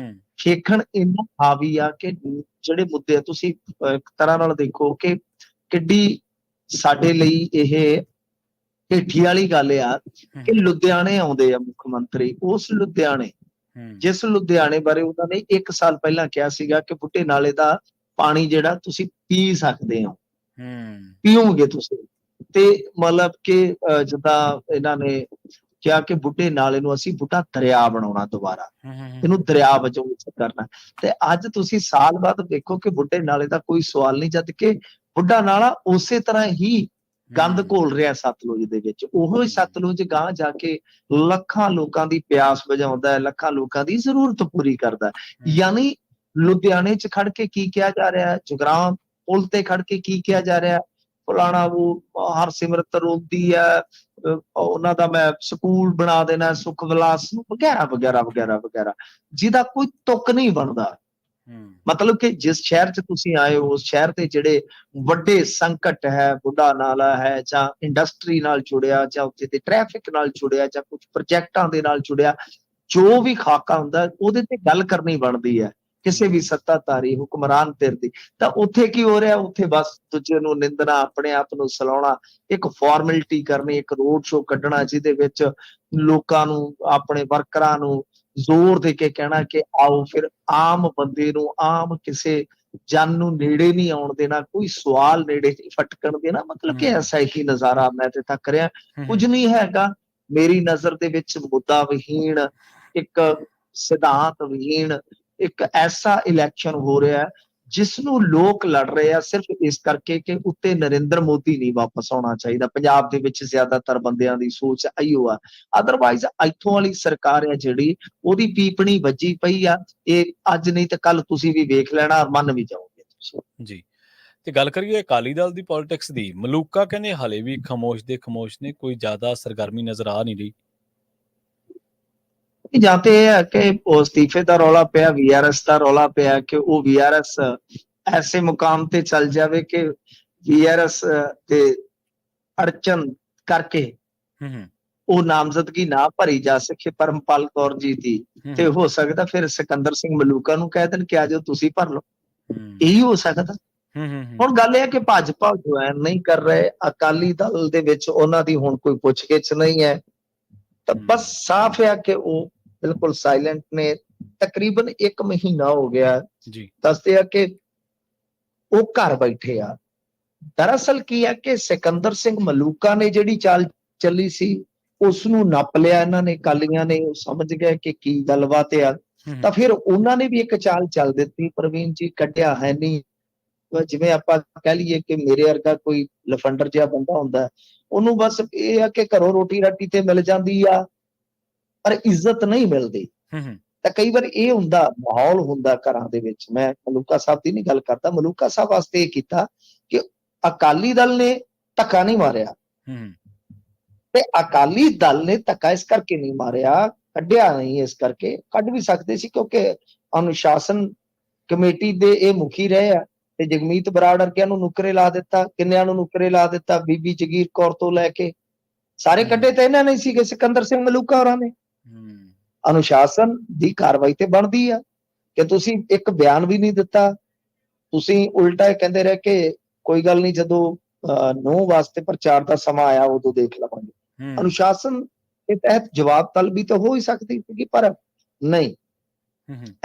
ਖੇਖਣ ਇੰਨਾ ਹਾਵੀ ਆ ਕਿ ਜਿਹੜੇ ਮੁੱਦੇ ਤੁਸੀਂ ਇੱਕ ਤਰ੍ਹਾਂ ਨਾਲ ਦੇਖੋ ਕਿ ਕਿੱਡੀ ਸਾਡੇ ਲਈ ਇਹ ਢੇਠੀ ਵਾਲੀ ਗੱਲ ਆ ਕਿ ਲੁਧਿਆਣੇ ਆਉਂਦੇ ਆ ਮੁੱਖ ਮੰਤਰੀ, ਉਸ ਲੁਧਿਆਣੇ ਜਿਸ ਲੁਧਿਆਣੇ ਬਾਰੇ ਉਹਨਾਂ ਨੇ 1 ਸਾਲ ਪਹਿਲਾਂ ਕਿਹਾ ਸੀਗਾ ਕਿ ਬੁੱਢੇ ਨਾਲੇ ਦਾ ਪਾਣੀ ਜਿਹੜਾ ਤੁਸੀਂ ਪੀ ਸਕਦੇ ਹੋ, ਪੀਓਗੇ ਤੁਸੀਂ, ਤੇ ਮਤਲਬ ਕਿ ਜਿੱਦਾਂ ਇਹਨਾਂ ਨੇ ਕਿਹਾ ਕਿ ਬੁੱਢੇ ਨਾਲੇ ਨੂੰ ਅਸੀਂ ਬੁੱਢਾ ਦਰਿਆ ਬਣਾਉਣਾ ਦੁਬਾਰਾ, ਇਹਨੂੰ ਦਰਿਆ ਵਜੋਂ ਕਰਨਾ। ਤੇ ਅੱਜ ਤੁਸੀਂ ਸਾਲ ਬਾਅਦ ਦੇਖੋ ਕਿ ਬੁੱਢੇ ਨਾਲੇ ਦਾ ਕੋਈ ਸਵਾਲ ਨਹੀਂ, ਜਦ ਕਿ ਬੁੱਢਾ ਨਾਲਾ ਉਸੇ ਤਰ੍ਹਾਂ ਹੀ ਗੰਦ ਘੋਲ ਰਿਹਾ ਸਤਲੁਜ ਦੇ ਵਿੱਚ। ਉਹੋ ਹੀ ਸਤਲੁਜ ਗਾਂਹ ਜਾ ਕੇ ਲੱਖਾਂ ਲੋਕਾਂ ਦੀ ਪਿਆਸ ਬੁਝਾਉਂਦਾ ਹੈ, ਲੱਖਾਂ ਲੋਕਾਂ ਦੀ ਜ਼ਰੂਰਤ ਪੂਰੀ ਕਰਦਾ। ਯਾਨੀ ਲੁਧਿਆਣੇ 'ਚ ਖੜ ਕੇ ਕੀ ਕਿਹਾ ਜਾ ਰਿਹਾ, ਜਗਰਾਉਂ ਪੁਲ ਤੇ ਖੜ ਕੇ ਕੀ ਕਿਹਾ ਜਾ ਰਿਹਾ, ਫਲਾਣਾ ਉਹ ਹਰਸਿਮਰਤ ਰੋਂਦੀ ਹੈ, ਉਹਨਾਂ ਦਾ ਮੈਂ ਸਕੂਲ ਬਣਾ ਦੇਣਾ ਸੁਖ ਵਿਲਾਸ ਵਗੈਰਾ ਵਗੈਰਾ ਵਗੈਰਾ ਵਗੈਰਾ, ਜਿਹਦਾ ਕੋਈ ਤੁੱਕ ਨਹੀਂ ਬਣਦਾ। ਮਤਲਬ ਕਿ ਜਿਸ ਸ਼ਹਿਰ 'ਚ ਤੁਸੀਂ ਆਏ ਹੋ ਉਸ ਸ਼ਹਿਰ ਦੇ ਜਿਹੜੇ ਵੱਡੇ ਸੰਕਟ ਹੈ, ਬੁੱਢਾ ਨਾਲਾ ਹੈ, ਜਾਂ ਇੰਡਸਟਰੀ ਨਾਲ ਜੁੜਿਆ, ਜਾਂ ਉੱਥੇ ਦੇ ਟ੍ਰੈਫਿਕ ਨਾਲ ਜੁੜਿਆ, ਜਾਂ ਕੁਝ ਪ੍ਰੋਜੈਕਟਾਂ ਦੇ ਨਾਲ ਜੁੜਿਆ, ਜੋ ਵੀ ਖਾਕਾ ਹੁੰਦਾ ਉਹਦੇ ਤੇ ਗੱਲ ਕਰਨੀ ਬਣਦੀ ਹੈ ਕਿਸੇ ਵੀ ਸੱਤਾਧਾਰੀ ਹੁਕਮਰਾਨ ਧਿਰ ਦੀ। ਤਾਂ ਉੱਥੇ ਕੀ ਹੋ ਰਿਹਾ, ਉੱਥੇ ਬਸ ਦੂਜੇ ਨੂੰ ਨਿੰਦਣਾ, ਆਪਣੇ ਆਪ ਨੂੰ ਸਲਾਉਣਾ, ਇੱਕ ਫਾਰਮੈਲਿਟੀ ਕਰਨੀ, ਇੱਕ ਰੋਡ ਸ਼ੋਅ ਕੱਢਣਾ ਜਿਹਦੇ ਵਿੱਚ ਲੋਕਾਂ ਨੂੰ, ਆਪਣੇ ਵਰਕਰਾਂ ਨੂੰ ਜ਼ੋਰ ਦੇ ਕੇ ਕਹਿਣਾ ਕਿ ਆਓ। ਫਿਰ ਆਮ ਬੰਦੇ ਨੂੰ, ਆਮ ਕਿਸੇ ਜਨ ਨੂੰ ਨੇੜੇ ਨਹੀਂ ਆਉਣ ਦੇਣਾ, ਕੋਈ ਸਵਾਲ ਨੇੜੇ ਨਹੀਂ ਫਟਕਣ ਦੇਣਾ, ਮਤਲਬ ਕਿ ਐਸਾ ਹੀ ਨਜ਼ਾਰਾ ਮੈਂ ਤੇ ਤੱਕ ਰਿਹਾ। ਕੁਝ ਨਹੀਂ ਹੈਗਾ ਮੇਰੀ ਨਜ਼ਰ ਦੇ ਵਿੱਚ ਮੁੱਦਾ ਵਿਹੀਣ, ਇੱਕ ਸਿਧਾਂਤ ਵਿਹੀਣ ਇੱਕ ਐਸਾ ਇਲੈਕਸ਼ਨ ਹੋ ਰਿਹਾ ਜਿਸ ਨੂੰ ਲੋਕ ਲੜ ਰਹੇ ਆ ਸਿਰਫ ਇਸ ਕਰਕੇ ਕਿ ਉੱਤੇ ਨਰਿੰਦਰ ਮੋਦੀ ਨਹੀਂ ਵਾਪਸ ਆਉਣਾ ਚਾਹੀਦਾ। ਪੰਜਾਬ ਦੇ ਵਿੱਚ ਜ਼ਿਆਦਾਤਰ ਬੰਦਿਆਂ ਦੀ ਸੋਚ ਆਈਓ ਆ। ਅਦਰਵਾਈਜ਼ ਇੱਥੋਂ ਵਾਲੀ ਸਰਕਾਰ ਹੈ ਜਿਹੜੀ, ਉਹਦੀ ਪੀਪਣੀ ਵੱਜੀ ਪਈ ਆ। ਇਹ ਅੱਜ ਨਹੀਂ ਤੇ ਕੱਲ ਤੁਸੀਂ ਵੀ ਵੇਖ ਲੈਣਾ, ਮੰਨ ਵੀ ਜਾਓਗੇ ਤੁਸੀਂ ਜੀ। ਤੇ ਗੱਲ ਕਰੀਏ ਅਕਾਲੀ ਦਲ ਦੀ ਪੋਲਿਟਿਕਸ ਦੀ, ਮਲੂਕਾ ਕਹਿੰਦੇ ਹਾਲੇ ਵੀ ਖਾਮੋਸ਼ ਦੇ ਖਾਮੋਸ਼ ਨੇ, ਕੋਈ ਜ਼ਿਆਦਾ ਸਰਗਰਮੀ ਨਜ਼ਰ ਆ ਨਹੀਂ ਰਹੀ। ਜਾਂ ਤੇ ਇਹ ਹੈ ਕਿ ਉਹ ਅਸਤੀਫੇ ਦਾ ਰੌਲਾ ਪਿਆ, VRS ਦਾ ਰੌਲਾ ਪਿਆ ਕਿ ਉਹ VRS ਐਸੇ ਮੁਕਾਮ ਤੇ ਚੱਲ ਜਾਵੇ ਕਿ VRS ਤੇ ਅੜਚਨ ਕਰਕੇ ਉਹ ਨਾਮਜ਼ਦਗੀ ਨਾ ਭਰੀ ਜਾ ਸਕੇ ਪਰਮਪਾਲ ਕੌਰ ਜੀ ਦੀ, ਤੇ ਹੋ ਸਕਦਾ ਫਿਰ ਸਿਕੰਦਰ ਸਿੰਘ ਮਲੂਕਾ ਨੂੰ ਕਹਿ ਦੇਣ ਕਿ ਆ ਜਾਓ ਤੁਸੀਂ ਭਰ ਲਓ, ਇਹੀ ਹੋ ਸਕਦਾ। ਹੁਣ ਗੱਲ ਇਹ ਹੈ ਕਿ ਭਾਜਪਾ ਜੁਆਇਨ ਨਹੀਂ ਕਰ ਰਹੇ, ਅਕਾਲੀ ਦਲ ਦੇ ਵਿੱਚ ਉਹਨਾਂ ਦੀ ਹੁਣ ਕੋਈ ਪੁੱਛਗਿੱਛ ਨਹੀਂ ਹੈ, ਤਾਂ ਬਸ ਸਾਫ਼ ਹੈ ਕਿ ਉਹ ਬਿਲਕੁਲ ਸਾਇਲੈਂਟ ਨੇ। ਤਕਰੀਬਨ 1 ਮਹੀਨਾ ਹੋ ਗਿਆ ਜੀ, ਦੱਸਦੇ ਆ ਕਿ ਉਹ ਘਰ ਬੈਠੇ ਆ। ਦਰਅਸਲ ਕੀ ਹੈ ਕਿ ਸਿਕੰਦਰ ਸਿੰਘ ਮਲੂਕਾ ਨੇ ਜਿਹੜੀ ਚਾਲ ਚੱਲੀ ਸੀ ਉਸ ਨੂੰ ਨੱਪ ਲਿਆ ਇਹਨਾਂ ਨੇ, ਅਕਾਲੀਆਂ ਨੇ, ਉਹ ਸਮਝ ਗਏ ਕਿ ਕੀ ਗੱਲਬਾਤ ਆ, ਤਾਂ ਫਿਰ ਉਹਨਾਂ ਨੇ ਵੀ ਇੱਕ ਚਾਲ ਚੱਲ ਦਿੱਤੀ। ਪ੍ਰਵੀਨ ਜੀ ਕੱਢਿਆ ਹੈ ਨਹੀਂ, ਜਿਵੇਂ ਆਪਾਂ ਕਹਿ ਲਈਏ ਕਿ ਮੇਰੇ ਵਰਗਾ ਕੋਈ ਲਫੰਡਰ ਜਿਹਾ ਬੰਦਾ ਹੁੰਦਾ, ਉਹਨੂੰ ਬਸ ਇਹ ਆ ਕਿ ਘਰੋਂ ਰੋਟੀ ਰਾਟੀ ਤੇ ਮਿਲ ਜਾਂਦੀ ਆ ਪਰ ਇੱਜ਼ਤ ਨਹੀਂ ਮਿਲਦੀ। ਤਾਂ ਕਈ ਵਾਰ ਇਹ ਹੁੰਦਾ, ਮਾਹੌਲ ਹੁੰਦਾ ਘਰਾਂ ਦੇ ਵਿੱਚ। ਮੈਂ ਮਲੂਕਾ ਸਾਹਿਬ ਦੀ ਨਹੀਂ ਗੱਲ ਕਰਦਾ, ਮਲੂਕਾ ਸਾਹਿਬ ਵਾਸਤੇ ਇਹ ਕੀਤਾ ਕਿ ਅਕਾਲੀ ਦਲ ਨੇ ਧੱਕਾ ਨਹੀਂ ਮਾਰਿਆ, ਤੇ ਅਕਾਲੀ ਦਲ ਨੇ ਧੱਕਾ ਇਸ ਕਰਕੇ ਨਹੀਂ ਮਾਰਿਆ, ਕੱਢਿਆ ਨਹੀਂ ਇਸ ਕਰਕੇ, ਕੱਢ ਵੀ ਸਕਦੇ ਸੀ ਕਿਉਂਕਿ ਅਨੁਸ਼ਾਸਨ ਕਮੇਟੀ ਦੇ ਇਹ ਮੁਖੀ ਰਹੇ ਆ, ਤੇ ਜਗਮੀਤ ਬਰਾੜ ਵਰਗਿਆਂ ਨੂੰ ਨੁਕਰੇ ਲਾ ਦਿੱਤਾ, ਕਿੰਨਿਆਂ ਨੂੰ ਨੁਕਰੇ ਲਾ ਦਿੱਤਾ, ਬੀਬੀ ਜਗੀਰ ਕੌਰ ਤੋਂ ਲੈ ਕੇ ਸਾਰੇ ਕੱਢੇ ਤਾਂ ਇਹਨਾਂ ਨਹੀਂ ਸੀਗੇ, ਸਿਕੰਦਰ ਸਿੰਘ ਮਲੂਕਾ ਹੋਰਾਂ ਨੇ। ਅਨੁਸ਼ਾਸਨ ਦੀ ਕਾਰਵਾਈ ਤੇ ਬਣਦੀ ਆ ਕਿ ਤੁਸੀਂ ਇੱਕ ਬਿਆਨ ਵੀ ਨਹੀਂ ਦਿੱਤਾ, ਤੁਸੀਂ ਉਲਟਾ ਕਹਿੰਦੇ ਰਹੇ ਕਿ ਕੋਈ ਗੱਲ ਨਹੀਂ, ਜਦੋਂ ਨੌ ਵਾਸਤੇ ਪ੍ਰਚਾਰ ਦਾ ਸਮਾਂ ਆਇਆ ਉਦੋਂ ਦੇਖ ਲਵਾਂਗੇ। ਅਨੁਸ਼ਾਸਨ ਦੇ ਤਹਿਤ ਜਵਾਬ ਤਲਬੀ ਤਾਂ ਹੋ ਹੀ ਸਕਦੀ ਸੀਗੀ, ਪਰ ਨਹੀਂ,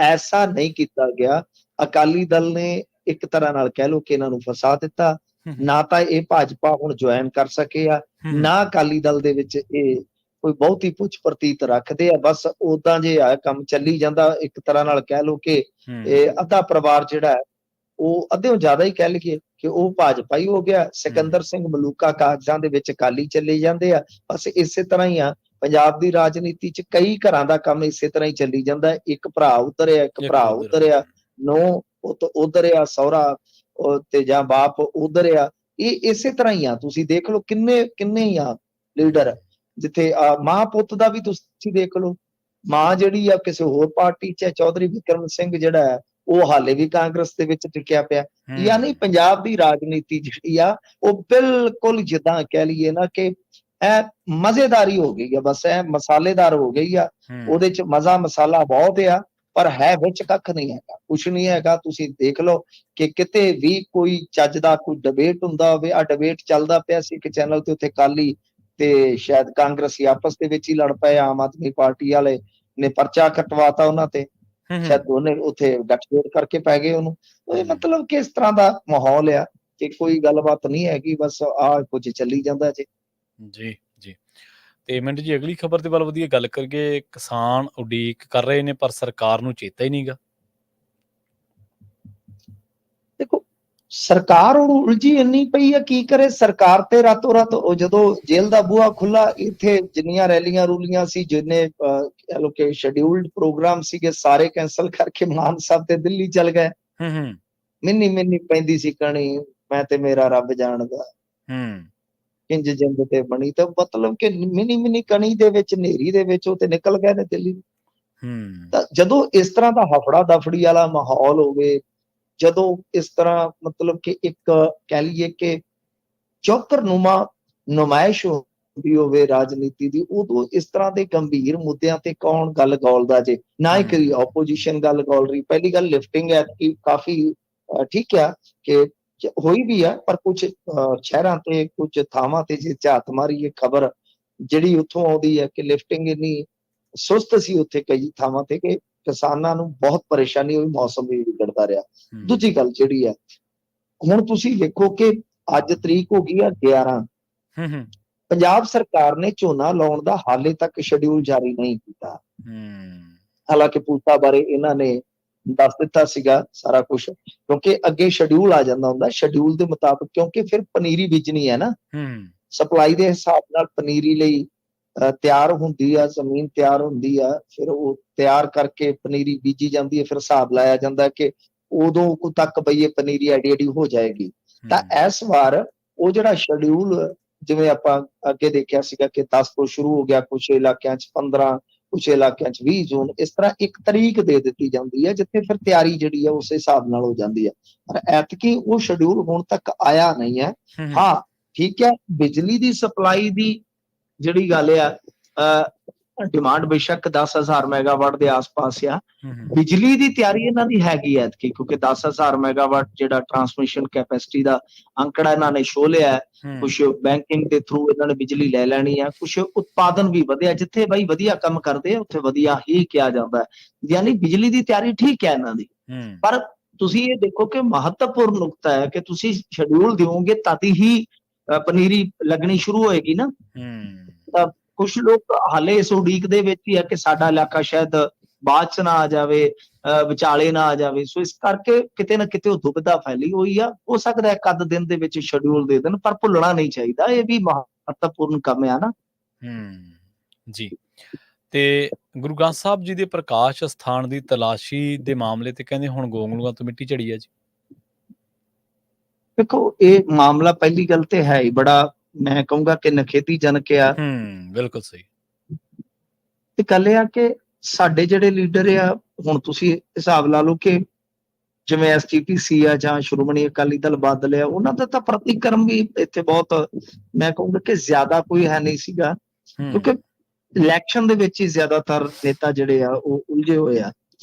ਐਸਾ ਨਹੀਂ ਕੀਤਾ ਗਿਆ। ਅਕਾਲੀ ਦਲ ਨੇ ਇੱਕ ਤਰ੍ਹਾਂ ਨਾਲ ਕਹਿ ਲਓ ਕਿ ਇਹਨਾਂ ਨੂੰ ਫਸਾ ਦਿੱਤਾ। ਨਾ ਤਾਂ ਇਹ ਭਾਜਪਾ ਹੁਣ ਜੁਆਇਨ ਕਰ ਸਕੇ ਆ, ਨਾ ਅਕਾਲੀ ਦਲ ਦੇ ਵਿੱਚ ਇਹ ਕੋਈ ਬਹੁਤੀ ਪੁੱਛ ਪ੍ਰਤੀਤ ਰੱਖਦੇ ਆ, ਬਸ ਓਦਾਂ ਜੇ ਆ ਕੰਮ ਚੱਲੀ ਜਾਂਦਾ। ਇੱਕ ਤਰ੍ਹਾਂ ਨਾਲ ਕਹਿ ਲਓ ਕਿ ਇਹ ਅੱਧਾ ਪਰਿਵਾਰ ਜਿਹੜਾ ਹੈ ਉਹ ਅੱਧਿਓਂ ਜ਼ਿਆਦਾ ਹੀ ਕਹਿ ਲਈਏ ਕਿ ਉਹ ਭਾਜਪਾ ਹੀ ਹੋ ਗਿਆ। ਸਿਕੰਦਰ ਸਿੰਘ ਮਲੂਕਾ ਕਾਗਜ਼ਾਂ ਦੇ ਵਿੱਚ ਅਕਾਲੀ ਚੱਲੇ ਜਾਂਦੇ ਆ। ਬਸ ਇਸੇ ਤਰ੍ਹਾਂ ਹੀ ਆ ਪੰਜਾਬ ਦੀ ਰਾਜਨੀਤੀ 'ਚ, ਕਈ ਘਰਾਂ ਦਾ ਕੰਮ ਇਸੇ ਤਰ੍ਹਾਂ ਹੀ ਚੱਲੀ ਜਾਂਦਾ। ਇੱਕ ਭਰਾ ਉਧਰ ਆ, ਇੱਕ ਭਰਾ ਉਧਰ ਆ, ਨੌ ਉਧਰ ਆ, ਸਹੁਰਾ ਤੇ ਜਾਂ ਬਾਪ ਉਧਰ ਆ। ਇਹ ਇਸੇ ਤਰ੍ਹਾਂ ਹੀ ਆ। ਤੁਸੀਂ ਦੇਖ ਲਓ ਕਿੰਨੇ ਹੀ ਆ ਲੀਡਰ, ਜਿੱਥੇ ਮਾਂ ਪੁੱਤ ਦਾ ਵੀ ਤੁਸੀਂ ਦੇਖ ਲਓ। ਮਾਂ ਜਿਹੜੀ ਆ ਕਿਸੇ ਹੋਰ ਪਾਰਟੀ 'ਚ ਹੈ, ਚੌਧਰੀ ਵਿਕਰਮ ਸਿੰਘ ਜਿਹੜਾ ਹੈ ਉਹ ਹਾਲੇ ਵੀ ਕਾਂਗਰਸ ਦੇ ਵਿੱਚ ਟਿਕਿਆ ਪਿਆ। ਯਾਨੀ ਪੰਜਾਬ ਦੀ ਰਾਜਨੀਤੀ ਜਿਹੜੀ ਆ ਉਹ ਬਿਲਕੁਲ ਜਿੱਦਾਂ ਕਹਿ ਲਈਏ ਨਾ ਕਿ ਇਹ ਮਜ਼ੇਦਾਰੀ ਹੋ ਗਈ ਆ, ਬਸ ਇਹ ਮਸਾਲੇਦਾਰ ਹੋ ਗਈ ਆ। ਉਹਦੇ 'ਚ ਮਜ਼ਾ ਮਸਾਲਾ ਬਹੁਤ ਆ, ਪਰ ਹੈ ਵਿੱਚ ਕੱਖ ਨਹੀਂ ਹੈਗਾ, ਕੁਛ ਨਹੀਂ ਹੈਗਾ। ਤੁਸੀਂ ਦੇਖ ਲਓ ਕਿ ਕਿਤੇ ਵੀ ਕੋਈ ਚੱਜ ਦਾ ਕੋਈ ਡਿਬੇਟ ਹੁੰਦਾ ਹੋਵੇ, ਆ ਡਿਬੇਟ ਚੱਲਦਾ ਪਿਆ ਸੀ ਇੱਕ ਚੈਨਲ ਤੇ, ਉੱਥੇ ਅਕਾਲੀ ਤੇ ਸ਼ਾਇਦ ਕਾਂਗਰਸੀ ਆਪਸ ਦੇ ਵਿੱਚ ਹੀ ਲੜ ਪਏ। ਆਮ ਆਦਮੀ ਪਾਰਟੀ ਵਾਲੇ ਨੇ ਪਰਚਾ ਕਟਵਾਤਾ ਉਹਨਾਂ ਤੇ, ਸ਼ਾਇਦ ਦੋਨੇ ਉੱਥੇ ਗੱਠਜੋੜ ਕਰਕੇ ਪੈ ਗਏ ਉਹਨੂੰ। ਇਹ ਮਤਲਬ ਕਿ ਇਸ ਤਰ੍ਹਾਂ ਦਾ ਮਾਹੌਲ ਆ ਕਿ ਕੋਈ ਗੱਲਬਾਤ ਨਹੀਂ ਹੈਗੀ, ਬਸ ਆਹ ਕੁਝ ਚੱਲੀ ਜਾਂਦਾ ਜੀ। ਜੀ ਜੀ। ਤੇ ਮਿੰਟ ਜੀ, ਅਗਲੀ ਖਬਰ ਦੇ ਵੱਲ ਵਧੀਆ ਗੱਲ ਕਰੀਏ। ਕਿਸਾਨ ਉਡੀਕ ਕਰ ਰਹੇ ਨੇ ਪਰ ਸਰਕਾਰ ਨੂੰ ਚੇਤਾ ਹੀ ਨਹੀਂਗਾ। ਦੇਖੋ, ਸਰਕਾਰ ਹੁਣ ਉਲਝੀ ਇੰਨੀ ਪਈ ਆ, ਕੀ ਕਰੇ ਸਰਕਾਰ ਤੇ ਰਾਤੋਂ ਰਾਤ। ਉਹ ਜਦੋਂ ਜੇਲ੍ਹ ਦਾ ਬੂਹਾ ਖੁੱਲਾ, ਇੱਥੇ ਜਿੰਨੀਆਂ ਰੈਲੀਆਂ ਰੂਲੀਆਂ ਸੀ, ਜਿੰਨੇ ਕਹਿ ਲਓ ਕਿ ਸ਼ਡਿਊਲਡ ਪ੍ਰੋਗਰਾਮ ਸੀਗੇ, ਸਾਰੇ ਕੈਂਸਲ ਕਰਕੇ ਮਾਨ ਸਾਹਿਬ ਤੇ ਦਿੱਲੀ ਚਲ ਗਏ। ਮਿੰਨੀ ਪੈਂਦੀ ਸੀ ਕਣੀ, ਮੈਂ ਤੇ ਮੇਰਾ ਰੱਬ ਜਾਣਦਾ ਇੰਜ ਜਿੰਦ ਤੇ ਬਣੀ। ਤਾਂ ਮਤਲਬ ਕਿ ਮਿੰਨੀ ਕਣੀ ਦੇ ਵਿੱਚ, ਹਨੇਰੀ ਦੇ ਵਿੱਚ ਉਹ ਤੇ ਨਿਕਲ ਗਏ ਨੇ ਦਿੱਲੀ। ਤਾਂ ਜਦੋਂ ਇਸ ਤਰ੍ਹਾਂ ਦਾ ਹਫੜਾ ਦਫੜੀ ਵਾਲਾ ਮਾਹੌਲ ਹੋਵੇ, ਜਦੋਂ ਇਸ ਤਰ੍ਹਾਂ ਮਤਲਬ ਕਿ ਇੱਕ ਕਹਿ ਲਈਏ ਕਿ ਚੌਕਰਨੁਮਾ ਨੁਮਾਇਸ਼ ਹੁੰਦੀ ਹੋਵੇ ਰਾਜਨੀਤੀ ਦੀ, ਉਦੋਂ ਇਸ ਤਰ੍ਹਾਂ ਦੇ ਗੰਭੀਰ ਮੁੱਦਿਆਂ ਤੇ ਕੌਣ ਗੱਲ ਗੋਲਦਾ ਜੇ। ਨਾ ਹੀ ਕੋਈ ਆਪੋਜੀਸ਼ਨ ਗੱਲ ਗੋਲ ਰਹੀ। ਪਹਿਲੀ ਗੱਲ, ਲਿਫਟਿੰਗ ਐਤਕੀ ਕਾਫੀ ਠੀਕ ਆ ਕਿ ਹੋਈ ਵੀ ਆ, ਪਰ ਕੁਝ ਸ਼ਹਿਰਾਂ ਤੇ ਕੁਝ ਥਾਵਾਂ ਤੇ ਜੇ ਝਾਤ ਮਾਰੀ, ਇਹ ਖਬਰ ਜਿਹੜੀ ਉੱਥੋਂ ਆਉਂਦੀ ਹੈ ਕਿ ਲਿਫਟਿੰਗ ਇੰਨੀ ਸੁਸਤ ਸੀ ਉੱਥੇ ਕਈ ਥਾਵਾਂ ਤੇ ਕਿ ਕਿਸਾਨਾਂ ਨੂੰ ਬਹੁਤ ਪਰੇਸ਼ਾਨੀ ਹੋਈ, ਮੌਸਮ ਵੀ ਵਿਗੜਦਾ ਰਿਹਾ। ਦੂਜੀ ਗੱਲ ਜਿਹੜੀ ਹੈ, ਹੁਣ ਤੁਸੀਂ ਵੇਖੋ ਕਿ ਅੱਜ ਤਰੀਕ ਹੋ ਗਈ ਆ 11, ਪੰਜਾਬ ਸਰਕਾਰ ਨੇ ਝੋਨਾ ਲਾਉਣ ਦਾ ਹਾਲੇ ਤੱਕ ਸ਼ਡਿਊਲ ਜਾਰੀ ਨਹੀਂ ਕੀਤਾ। ਹਾਲਾਂਕਿ ਪੂਸਾ ਬਾਰੇ ਇਹਨਾਂ ਨੇ ਦੱਸ ਦਿੱਤਾ ਸੀਗਾ ਸਾਰਾ ਕੁਝ, ਕਿਉਂਕਿ ਅੱਗੇ ਸ਼ਡਿਊਲ ਆ ਜਾਂਦਾ ਹੁੰਦਾ, ਸ਼ਡਿਊਲ ਦੇ ਮੁਤਾਬਕ, ਕਿਉਂਕਿ ਫਿਰ ਪਨੀਰੀ ਬੀਜਣੀ ਹੈ ਨਾ, ਸਪਲਾਈ ਦੇ ਹਿਸਾਬ ਨਾਲ ਪਨੀਰੀ ਲਈ ਤਿਆਰ ਹੁੰਦੀ ਆ, ਜ਼ਮੀਨ ਤਿਆਰ ਹੁੰਦੀ ਆ, ਫਿਰ ਉਹ ਤਿਆਰ ਕਰਕੇ ਪਨੀਰੀ ਬੀਜੀ ਜਾਂਦੀ ਹੈ, ਫਿਰ ਹਿਸਾਬ ਲਾਇਆ ਜਾਂਦਾ ਕਿ ਉਦੋਂ ਤੱਕ ਬਈ ਇਹ ਪਨੀਰੀ ਐਡੀ ਹੋ ਜਾਏਗੀ। ਤਾਂ ਇਸ ਵਾਰ ਉਹ ਜਿਹੜਾ ਸ਼ਡਿਊਲ, ਜਿਵੇਂ ਆਪਾਂ ਅੱਗੇ ਦੇਖਿਆ ਸੀਗਾ ਕਿ 10 ਤੋਂ ਸ਼ੁਰੂ ਹੋ ਗਿਆ, ਕੁਛ ਇਲਾਕਿਆਂ 'ਚ 15, ਕੁਛ ਇਲਾਕਿਆਂ 'ਚ 20 ਜੂਨ, ਇਸ ਤਰ੍ਹਾਂ ਇੱਕ ਤਰੀਕ ਦੇ ਦਿੱਤੀ ਜਾਂਦੀ ਹੈ, ਜਿੱਥੇ ਫਿਰ ਤਿਆਰੀ ਜਿਹੜੀ ਹੈ ਉਸੇ ਹਿਸਾਬ ਨਾਲ ਹੋ ਜਾਂਦੀ ਹੈ। ਪਰ ਐਤਕੀ ਉਹ ਸ਼ਡਿਊਲ ਹੁਣ ਤੱਕ ਆਇਆ ਨਹੀਂ ਹੈ। ਹਾਂ ਠੀਕ ਹੈ, ਬਿਜਲੀ ਦੀ ਸਪਲਾਈ ਦੀ ਜਿਹੜੀ ਗੱਲ ਆ, ਡਿਮਾਂਡ ਬੇਸ਼ੱਕ 10,000 ਮੈਗਾਵਾਟ ਦੇ ਆਸ-ਪਾਸ ਆ। ਬਿਜਲੀ ਦੀ ਤਿਆਰੀ ਇਹਨਾਂ ਦੀ ਹੈਗੀ ਹੈ ਐਤਕੀ, ਕਿਉਂਕਿ 10,000 ਮੈਗਾਵਾਟ ਜਿਹੜਾ ਟਰਾਂਸਮਿਸ਼ਨ ਕੈਪੈਸਿਟੀ ਦਾ ਅੰਕੜਾ ਇਹਨਾਂ ਨੇ ਸ਼ੋਅ ਲਿਆ। ਕੁਛ ਬੈਂਕਿੰਗ ਦੇ ਥਰੂ ਇਹਨਾਂ ਨੇ ਬਿਜਲੀ ਲੈ ਲੈਣੀ ਆ, ਕੁਛ ਉਤਪਾਦਨ ਵੀ ਵਧਿਆ, ਜਿੱਥੇ ਬਾਈ ਵਧੀਆ ਕੰਮ ਕਰਦੇ ਆ ਉੱਥੇ ਵਧੀਆ ਹੀ ਕਿਹਾ ਜਾਂਦਾ, ਯਾਨੀ ਬਿਜਲੀ ਦੀ ਤਿਆਰੀ ਠੀਕ ਹੈ ਇਹਨਾਂ ਦੀ। ਪਰ ਤੁਸੀਂ ਇਹ ਦੇਖੋ ਕਿ ਮਹੱਤਵਪੂਰਨ ਨੁਕਤਾ ਹੈ ਕਿ ਤੁਸੀਂ ਸ਼ਡਿਊਲ ਦਿਓਗੇ ਤਦ ਹੀ ਪਨੀਰੀ ਲੱਗਣੀ ਸ਼ੁਰੂ ਹੋਏਗੀ ਨਾ। ਤਾਂ ਕੁਛ ਲੋਕ ਹਾਲੇ ਇਸ ਉਡੀਕ ਦੇ ਵਿੱਚ ਹੀ ਆ ਕਿ ਸਾਡਾ ਇਲਾਕਾ ਸ਼ਾਇਦ ਬਾਅਦ 'ਚ ਨਾ ਆ ਜਾਵੇ, ਵਿਚਾਲੇ ਨਾ ਆ ਜਾਵੇ, ਸੋ ਇਸ ਕਰਕੇ ਕਿਤੇ ਨਾ ਕਿਤੇ ਉਹ ਦੁਬਿਧਾ ਫੈਲੀ ਹੋਈ ਆ। ਹੋ ਸਕਦਾ ਇੱਕ ਅੱਧ ਦਿਨ ਦੇ ਵਿੱਚ ਸ਼ਡਿਊਲ ਦੇ ਦੇਣ, ਪਰ ਭੁੱਲਣਾ ਨਹੀਂ ਚਾਹੀਦਾ, ਇਹ ਵੀ ਮਹੱਤਵਪੂਰਨ ਕੰਮ ਆ ਨਾ। ਜੀ। ਤੇ ਗੁਰੂ ਗ੍ਰੰਥ ਸਾਹਿਬ ਜੀ ਦੇ ਪ੍ਰਕਾਸ਼ ਅਸਥਾਨ ਦੀ ਤਲਾਸ਼ੀ ਦੇ ਮਾਮਲੇ ਤੇ ਕਹਿੰਦੇ ਹੁਣ ਗੋਂਗਲੂਆਂ ਤੋਂ ਮਿੱਟੀ ਝੜੀ ਹੈ ਜੀ। ਦੇਖੋ, ਇਹ ਮਾਮਲਾ ਪਹਿਲੀ ਗੱਲ ਤੇ ਹੈ ਹੀ ਬੜਾ, ਮੈਂ ਕਹੂੰਗਾ ਕਿ ਨਖੇਦੀਜਨਕ ਆ। ਬਿਲਕੁਲ ਸਹੀ। ਤੇ ਗੱਲ ਇਹ ਆ ਕਿ ਸਾਡੇ ਜਿਹੜੇ ਲੀਡਰ ਆ, ਹੁਣ ਤੁਸੀਂ ਹਿਸਾਬ ਲਾ ਲਓ ਕਿ ਜਿਵੇਂ SGPC ਆ ਜਾਂ ਸ਼੍ਰੋਮਣੀ ਅਕਾਲੀ ਦਲ ਬਾਦਲ ਆ, ਉਹਨਾਂ ਦਾ ਤਾਂ ਪ੍ਰਤੀਕਰਮ ਵੀ ਇੱਥੇ ਬਹੁਤ, ਮੈਂ ਕਹੂੰਗਾ ਕਿ ਜ਼ਿਆਦਾ ਕੋਈ ਹੈ ਨਹੀਂ ਸੀਗਾ, ਕਿਉਂਕਿ ਇਲੈਕਸ਼ਨ ਦੇ ਵਿੱਚ ਹੀ ਜ਼ਿਆਦਾਤਰ ਨੇਤਾ ਜਿਹੜੇ ਆ ਉਹ ਉਲਝੇ ਹੋਏ ਆ।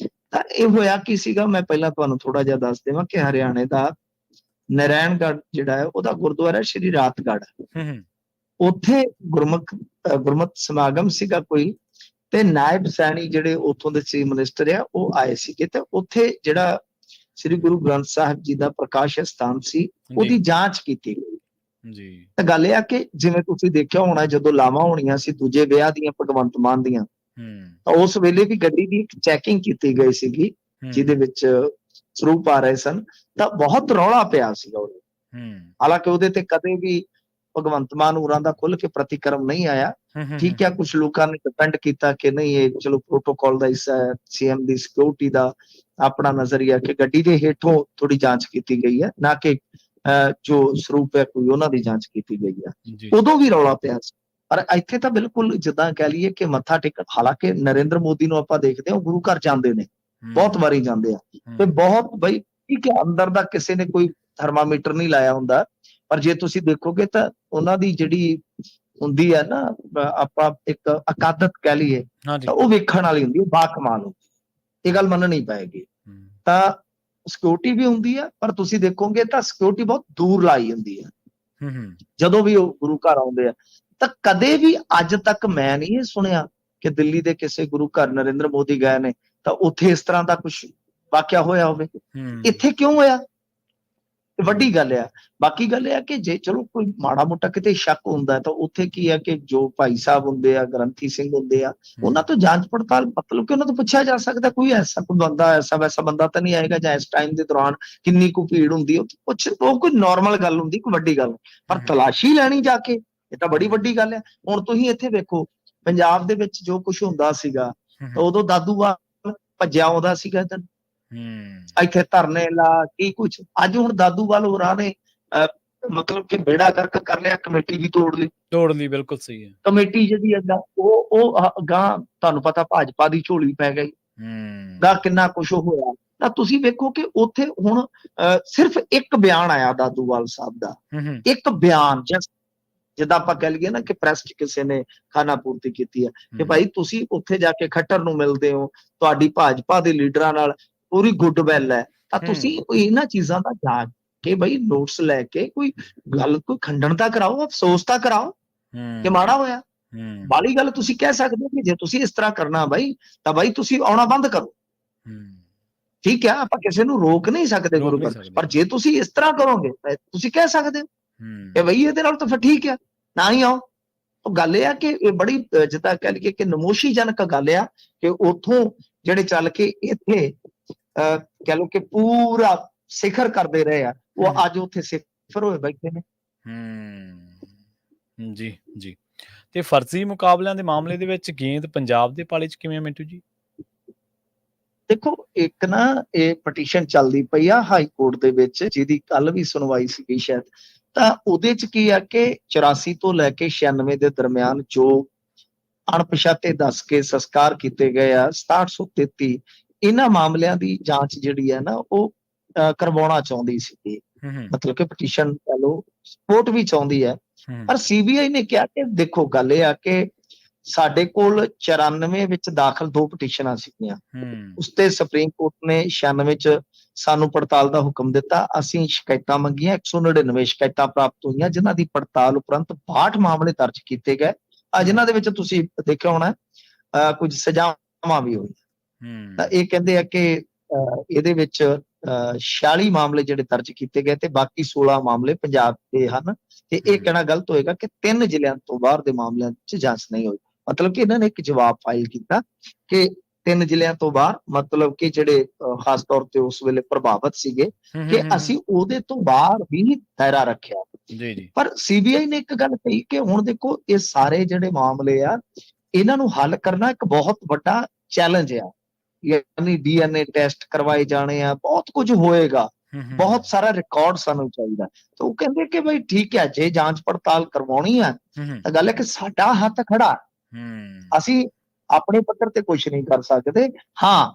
ਤਾਂ ਇਹ ਹੋਇਆ ਕੀ ਸੀਗਾ, ਮੈਂ ਪਹਿਲਾਂ ਤੁਹਾਨੂੰ ਥੋੜਾ ਜਿਹਾ ਦੱਸ ਦੇਵਾਂ ਕਿ ਹਰਿਆਣੇ ਦਾ ਨਾਰਾਇਣਗੜ੍ਹ ਜਿਹੜਾ ਹੈ, ਉਹਦਾ ਗੁਰਦੁਆਰਾ ਸ਼੍ਰੀ ਰਾਤਗੜ੍ਹ, ਉੱਥੇ ਗੁਰਮਤ ਸਮਾਗਮ ਸੀਗਾ ਕੋਈ, ਤੇ ਨਾਇਬ ਸੈਣੀ ਜਿਹੜੇ ਉੱਥੋਂ ਦੇ ਚੀਫ ਮਿਨਿਸਟਰ ਆ ਉਹ ਆਏ ਸੀਗੇ, ਤੇ ਉੱਥੇ ਜਿਹੜਾ ਸ੍ਰੀ ਗੁਰੂ ਗ੍ਰੰਥ ਸਾਹਿਬ ਜੀ ਦਾ ਪ੍ਰਕਾਸ਼ ਸਥਾਨ ਸੀ, ਉਹਦੀ ਜਾਂਚ ਕੀਤੀ ਗਈ ਜੀ। ਤਾਂ ਗੱਲ ਇਹ ਆ ਕਿ ਜਿਵੇਂ ਤੁਸੀਂ ਦੇਖਿਆ ਹੋਣਾ, ਜਦੋਂ ਲਾਵਾਂ ਹੋਣੀਆਂ ਸੀ ਦੂਜੇ ਵਿਆਹ ਦੀਆਂ ਭਗਵੰਤ ਮਾਨ ਦੀਆਂ, ਤਾਂ ਉਸ ਵੇਲੇ ਵੀ ਗੱਡੀ ਦੀ ਇੱਕ ਚੈਕਿੰਗ ਕੀਤੀ ਗਈ ਸੀਗੀ, ਜਿਹਦੇ ਵਿੱਚ ਸਰੂਪ ਆ ਰਹੇ ਸਨ, ਤਾਂ ਬਹੁਤ ਰੌਲਾ ਪਿਆ ਸੀਗਾ ਉਹਦੇ। ਹਾਲਾਂਕਿ ਉਹਦੇ ਤੇ ਕਦੇ ਵੀ ਭਗਵੰਤ ਮਾਨ ਹੋਰਾਂ ਦਾ ਖੁੱਲ ਕੇ ਪ੍ਰਤੀਕਰਮ ਨਹੀਂ ਆਇਆ। ਠੀਕ ਹੈ, ਕੁਛ ਲੋਕਾਂ ਨੇ ਡਿਪੈਂਡ ਕੀਤਾ ਕਿ ਨਹੀਂ ਇਹ ਚਲੋ ਪ੍ਰੋਟੋਕਾਲ ਦਾ ਹਿੱਸਾ ਹੈ, CM ਦੀ ਸਿਕਿਉਰਿਟੀ ਦਾ ਆਪਣਾ ਨਜ਼ਰੀਆ ਕਿ ਗੱਡੀ ਦੇ ਹੇਠੋਂ ਥੋੜੀ ਜਾਂਚ ਕੀਤੀ ਗਈ ਹੈ, ਨਾ ਕਿ ਜੋ ਸਰੂਪ ਹੈ ਕੋਈ ਉਹਨਾਂ ਦੀ ਜਾਂਚ ਕੀਤੀ ਗਈ ਹੈ। ਉਦੋਂ ਵੀ ਰੌਲਾ ਪਿਆ ਸੀ, ਪਰ ਇੱਥੇ ਤਾਂ ਬਿਲਕੁਲ ਜਿੱਦਾਂ ਕਹਿ ਲਈਏ ਕਿ ਮੱਥਾ ਟੇਕਣ, ਹਾਲਾਂਕਿ ਨਰਿੰਦਰ ਮੋਦੀ ਨੂੰ ਆਪਾਂ ਦੇਖਦੇ ਹਾਂ ਉਹ ਗੁਰੂ ਘਰ ਜਾਂਦੇ ਨੇ, ਬਹੁਤ ਵਾਰੀ ਜਾਂਦੇ ਆ, ਤੇ ਬਹੁਤ ਬਈ ਠੀਕ ਹੈ, ਅੰਦਰ ਦਾ ਕਿਸੇ ਨੇ ਕੋਈ ਥਰਮਾਮੀਟਰ ਨਹੀਂ ਲਾਇਆ ਹੁੰਦਾ, ਪਰ ਜੇ ਤੁਸੀਂ ਦੇਖੋਗੇ ਤਾਂ ਉਹਨਾਂ ਦੀ ਜਿਹੜੀ ਹੁੰਦੀ ਹੈ ਨਾ, ਆਪਾਂ ਇੱਕ ਅਕਾਦਤ ਕਹਿ ਲਈਏ, ਤਾਂ ਉਹ ਵੇਖਣ ਵਾਲੀ ਹੁੰਦੀ ਹੈ, ਬਾਕਮਾਲ ਹੁੰਦੀ, ਇਹ ਗੱਲ ਮੰਨਣੀ ਪਏਗੀ। ਤਾਂ ਸਿਕਿਉਰਿਟੀ ਵੀ ਹੁੰਦੀ ਹੈ, ਪਰ ਤੁਸੀਂ ਦੇਖੋਗੇ ਤਾਂ ਸਿਕਿਉਰਿਟੀ ਬਹੁਤ ਦੂਰ ਲਾਈ ਹੁੰਦੀ ਹੈ ਜਦੋਂ ਵੀ ਉਹ ਗੁਰੂ ਘਰ ਆਉਂਦੇ ਆ। ਤਾਂ ਕਦੇ ਵੀ ਅੱਜ ਤੱਕ ਮੈਂ ਨਹੀਂ ਇਹ ਸੁਣਿਆ ਕਿ ਦਿੱਲੀ ਦੇ ਕਿਸੇ ਗੁਰੂ ਘਰ ਨਰਿੰਦਰ ਮੋਦੀ ਗਏ ਨੇ ਤਾਂ ਉੱਥੇ ਇਸ ਤਰ੍ਹਾਂ ਦਾ ਕੁਝ ਵਾਕਿਆ ਹੋਇਆ ਹੋਵੇ। ਇੱਥੇ ਕਿਉਂ ਹੋਇਆ, ਵੱਡੀ ਗੱਲ ਆ। ਬਾਕੀ ਗੱਲ ਇਹ ਆ ਕਿ ਜੇ ਚਲੋ ਕੋਈ ਮਾੜਾ ਮੋਟਾ ਕਿਤੇ ਸ਼ੱਕ ਹੁੰਦਾ ਤਾਂ ਉੱਥੇ ਕੀ ਆ ਕਿ ਜੋ ਭਾਈ ਸਾਹਿਬ ਹੁੰਦੇ ਆ, ਗ੍ਰੰਥੀ ਸਿੰਘ ਹੁੰਦੇ ਆ, ਉਹਨਾਂ ਤੋਂ ਜਾਂਚ ਪੜਤਾਲ, ਮਤਲਬ ਕਿ ਉਹਨਾਂ ਤੋਂ ਪੁੱਛਿਆ ਜਾ ਸਕਦਾ ਕੋਈ ਐਸਾ ਕੋਈ ਬੰਦਾ, ਐਸਾ ਵੈਸਾ ਬੰਦਾ ਤਾਂ ਨਹੀਂ ਆਏਗਾ, ਜਾਂ ਇਸ ਟਾਈਮ ਦੇ ਦੌਰਾਨ ਕਿੰਨੀ ਕੁ ਭੀੜ ਹੁੰਦੀ ਹੈ ਕੁਛ, ਉਹ ਕੋਈ ਨਾਰਮਲ ਗੱਲ ਹੁੰਦੀ, ਕੋਈ ਵੱਡੀ ਗੱਲ। ਪਰ ਤਲਾਸ਼ੀ ਲੈਣੀ ਜਾ ਕੇ, ਇਹ ਤਾਂ ਬੜੀ ਵੱਡੀ ਗੱਲ ਹੈ। ਹੁਣ ਤੁਸੀਂ ਇੱਥੇ ਵੇਖੋ, ਪੰਜਾਬ ਦੇ ਵਿੱਚ ਜੋ ਕੁਛ ਹੁੰਦਾ ਸੀਗਾ, ਤਾਂ ਉਦੋਂ ਦਾਦੂਵਾਲ ਭੱਜਿਆ ਆਉਂਦਾ ਸੀਗਾ ਇੱਥੇ ਧਰਨੇ ਲਾ ਕੀ ਕੁਛ। ਅੱਜ ਹੁਣ ਦਾਦੂਵਾਲ ਹੋਰਾਂ ਨੇ ਮਤਲਬ ਕਿ ਬੇੜਾ ਗਰਕ ਕਰ ਲਿਆ, ਕਮੇਟੀ ਵੀ ਤੋੜ ਲਈ। ਬਿਲਕੁਲ ਸਹੀ ਹੈ। ਕਮੇਟੀ ਜਿਹੜੀ ਅੱਗਾ ਉਹ ਗਾਂ ਤੁਹਾਨੂੰ ਪਤਾ ਭਾਜਪਾ ਦੀ ਝੋਲੀ ਪੈ ਗਈ, ਦਾ ਕਿੰਨਾ ਕੁਛ ਹੋਇਆ। ਤਾਂ ਤੁਸੀਂ ਵੇਖੋ ਕਿ ਉੱਥੇ ਹੁਣ ਸਿਰਫ ਇੱਕ ਬਿਆਨ ਆਇਆ ਦਾਦੂਵਾਲ ਸਾਹਿਬ ਦਾ, ਇੱਕ ਬਿਆਨ, ਜਿੱਦਾਂ ਆਪਾਂ ਕਹਿ ਲਈਏ ਨਾ ਕਿ ਪ੍ਰੈਸ 'ਚ ਕਿਸੇ ਨੇ ਖਾਨਾ ਪੂਰਤੀ ਕੀਤੀ ਹੈ ਕਿ ਭਾਈ ਤੁਸੀਂ ਉੱਥੇ ਜਾ ਕੇ ਖੱਟਰ ਨੂੰ ਮਿਲਦੇ ਹੋ, ਤੁਹਾਡੀ ਭਾਜਪਾ ਦੇ ਲੀਡਰਾਂ ਨਾਲ ਪੂਰੀ ਗੁੱਡਵਿਲ ਹੈ, ਤਾਂ ਤੁਸੀਂ ਇਹਨਾਂ ਚੀਜ਼ਾਂ ਦਾ ਜਾ ਕੇ ਬਈ ਨੋਟਸ ਲੈ ਕੇ ਕੋਈ ਗੱਲ, ਕੋਈ ਖੰਡਨ ਤਾਂ ਕਰਾਓ, ਅਫਸੋਸ ਤਾਂ ਕਰਾਓ ਕਿ ਮਾੜਾ ਹੋਇਆ। ਬਾਲੀ ਗੱਲ ਤੁਸੀਂ ਕਹਿ ਸਕਦੇ ਹੋ ਕਿ ਜੇ ਤੁਸੀਂ ਇਸ ਤਰ੍ਹਾਂ ਕਰਨਾ ਬਾਈ, ਤਾਂ ਬਾਈ ਤੁਸੀਂ ਆਉਣਾ ਬੰਦ ਕਰੋ, ਠੀਕ ਹੈ, ਆਪਾਂ ਕਿਸੇ ਨੂੰ ਰੋਕ ਨਹੀਂ ਸਕਦੇ ਗੁਰੂ ਘਰ, ਪਰ ਜੇ ਤੁਸੀਂ ਇਸ ਤਰ੍ਹਾਂ ਕਰੋਗੇ ਤਾਂ ਤੁਸੀਂ ਕਹਿ ਸਕਦੇ ਹੋ ਕਿ ਬਈ ਇਹਦੇ ਨਾਲ ਤਾਂ ਫਿਰ ਠੀਕ ਹੈ, ਨਾ ਹੀ ਆਓ। ਉਹ ਗੱਲ ਇਹ ਆ ਕਿ ਇਹ ਬੜੀ ਜਿੱਦਾਂ ਕਹਿ ਲਈਏ ਕਿ ਨਮੋਸ਼ੀਜਨਕ ਗੱਲ ਆ ਕਿ ਉੱਥੋਂ ਜਿਹੜੇ ਚੱਲ ਕੇ ਇੱਥੇ ਕਹਿ ਲਓ ਕਿ ਪੂਰਾ ਸਿਖਰ ਕਰਦੇ ਰਹੇ ਆ, ਉਹ ਅੱਜ ਉੱਥੇ ਸਿਖਰ ਹੋਏ ਬੈਠੇ ਨੇ। ਜੀ ਜੀ। ਤੇ ਫਰਜ਼ੀ ਮੁਕਾਬਲਿਆਂ ਦੇ ਮਾਮਲੇ ਦੇ ਵਿੱਚ ਗੇਂਦ ਪੰਜਾਬ ਦੇ ਪਾਲੇ 'ਚ ਕਿਵੇਂ ਆ ਮਿੰਟੂ ਜੀ? ਦੇਖੋ, ਇੱਕ ਨਾ ਇਹ ਪਟੀਸ਼ਨ ਚੱਲਦੀ ਪਈ ਆ ਹਾਈ ਕੋਰਟ ਦੇ ਵਿੱਚ, ਜਿਹਦੀ ਕੱਲ ਵੀ ਸੁਣਵਾਈ ਸੀਗੀ ਸ਼ਾਇਦ। ਤਾਂ ਉਹਦੇ 'ਚ ਕੀ ਆ ਕਿ 84 ਤੋਂ ਲੈ ਕੇ 96 ਦੇ ਦਰਮਿਆਨ ਜੋ ਅਣਪਛਾਤੇ ਦੱਸ ਕੇ ਸੰਸਕਾਰ ਕੀਤੇ ਗਏ ਆ 6733, ਇਹਨਾਂ ਮਾਮਲਿਆਂ ਦੀ ਜਾਂਚ ਜਿਹੜੀ ਹੈ ਨਾ ਉਹ ਕਰਵਾਉਣਾ ਚਾਹੁੰਦੀ ਸੀਗੀ। ਮਤਲਬ ਕਿ ਪਟੀਸ਼ਨ ਕਹ ਲਓ ਕੋਰਟ ਵੀ ਚਾਹੁੰਦੀ ਹੈ, ਪਰ ਸੀਬੀਆਈ ਨੇ ਕਿਹਾ ਕਿ ਦੇਖੋ ਗੱਲ ਇਹ ਆ ਕਿ ਸਾਡੇ ਕੋਲ 94 ਵਿੱਚ ਦਾਖਲ 2 ਪਟੀਸ਼ਨਾਂ ਸੀਗੀਆਂ, ਉਸ ਤੇ ਸੁਪਰੀਮ ਕੋਰਟ ਨੇ 96 ਚ ਸਾਨੂੰ ਪੜਤਾਲ ਦਾ ਹੁਕਮ ਦਿੱਤਾ। ਅਸੀਂ ਸ਼ਿਕਾਇਤਾਂ ਮੰਗੀਆਂ, 199 ਸ਼ਿਕਾਇਤਾਂ ਪ੍ਰਾਪਤ ਹੋਈਆਂ, ਜਿਨ੍ਹਾਂ ਦੀ ਪੜਤਾਲ ਉਪਰੰਤ 62 ਮਾਮਲੇ ਦਰਜ ਕੀਤੇ ਗਏ, ਜਿਨ੍ਹਾਂ ਦੇ ਵਿੱਚ ਤੁਸੀਂ ਦੇਖਿਆ ਹੋਣਾ ਕੁਝ ਸਜ਼ਾਵਾਂ ਵੀ ਹੋਈਆਂ। ਤਾਂ ਇਹ ਕਹਿੰਦੇ ਆ ਕਿ ਇਹਦੇ ਵਿੱਚ 46 ਮਾਮਲੇ ਜਿਹੜੇ ਦਰਜ ਕੀਤੇ ਗਏ ਤੇ ਬਾਕੀ 16 ਮਾਮਲੇ ਪੰਜਾਬ ਦੇ ਹਨ। ਤੇ ਇਹ ਕਹਿਣਾ ਗਲਤ ਹੋਏਗਾ ਕਿ 3 ਜ਼ਿਲ੍ਹਿਆਂ ਤੋਂ ਬਾਹਰ ਦੇ ਮਾਮਲਿਆਂ 'ਚ ਜਾਂਚ ਨਹੀਂ ਹੋਈ। ਮਤਲਬ ਕਿ ਇਹਨਾਂ ਨੇ ਇੱਕ ਜਵਾਬ ਫਾਈਲ ਕੀਤਾ ਕਿ 3 ਜ਼ਿਲ੍ਹਿਆਂ ਤੋਂ ਬਾਹਰ, ਮਤਲਬ ਕਿ ਜਿਹੜੇ ਖਾਸ ਤੌਰ ਤੇ ਉਸ ਵੇਲੇ ਪ੍ਰਭਾਵਿਤ ਸੀਗੇ, ਕਿ ਅਸੀਂ ਉਹਦੇ ਤੋਂ ਬਾਹਰ ਵੀ ਦਾਇਰਾ ਰੱਖਿਆ। ਪਰ ਸੀਬੀਆਈ ਨੇ ਇੱਕ ਗੱਲ ਕਹੀ ਕਿ ਹੁਣ ਦੇਖੋ ਇਹ ਸਾਰੇ ਜਿਹੜੇ ਮਾਮਲੇ ਆ, ਇਹਨਾਂ ਨੂੰ ਹੱਲ ਕਰਨਾ ਇੱਕ ਬਹੁਤ ਵੱਡਾ ਚੈਲੰਜ ਆ, ਯਾਨੀ DNA ਟੈਸਟ ਕਰਵਾਏ ਜਾਣੇ ਆ, ਬਹੁਤ ਕੁਝ ਹੋਏਗਾ, ਬਹੁਤ ਸਾਰਾ ਰਿਕਾਰਡ ਸਾਨੂੰ ਚਾਹੀਦਾ। ਤਾਂ ਉਹ ਕਹਿੰਦੇ ਕਿ ਬਈ ਠੀਕ ਹੈ, ਜੇ ਜਾਂਚ ਪੜਤਾਲ ਕਰਵਾਉਣੀ ਆ ਤਾਂ ਗੱਲ ਹੈ ਕਿ ਸਾਡਾ ਹੱਥ ਖੜਾ, ਅਸੀਂ ਆਪਣੇ ਪੱਧਰ ਤੇ ਕੁਝ ਨਹੀਂ ਕਰ ਸਕਦੇ। ਹਾਂ,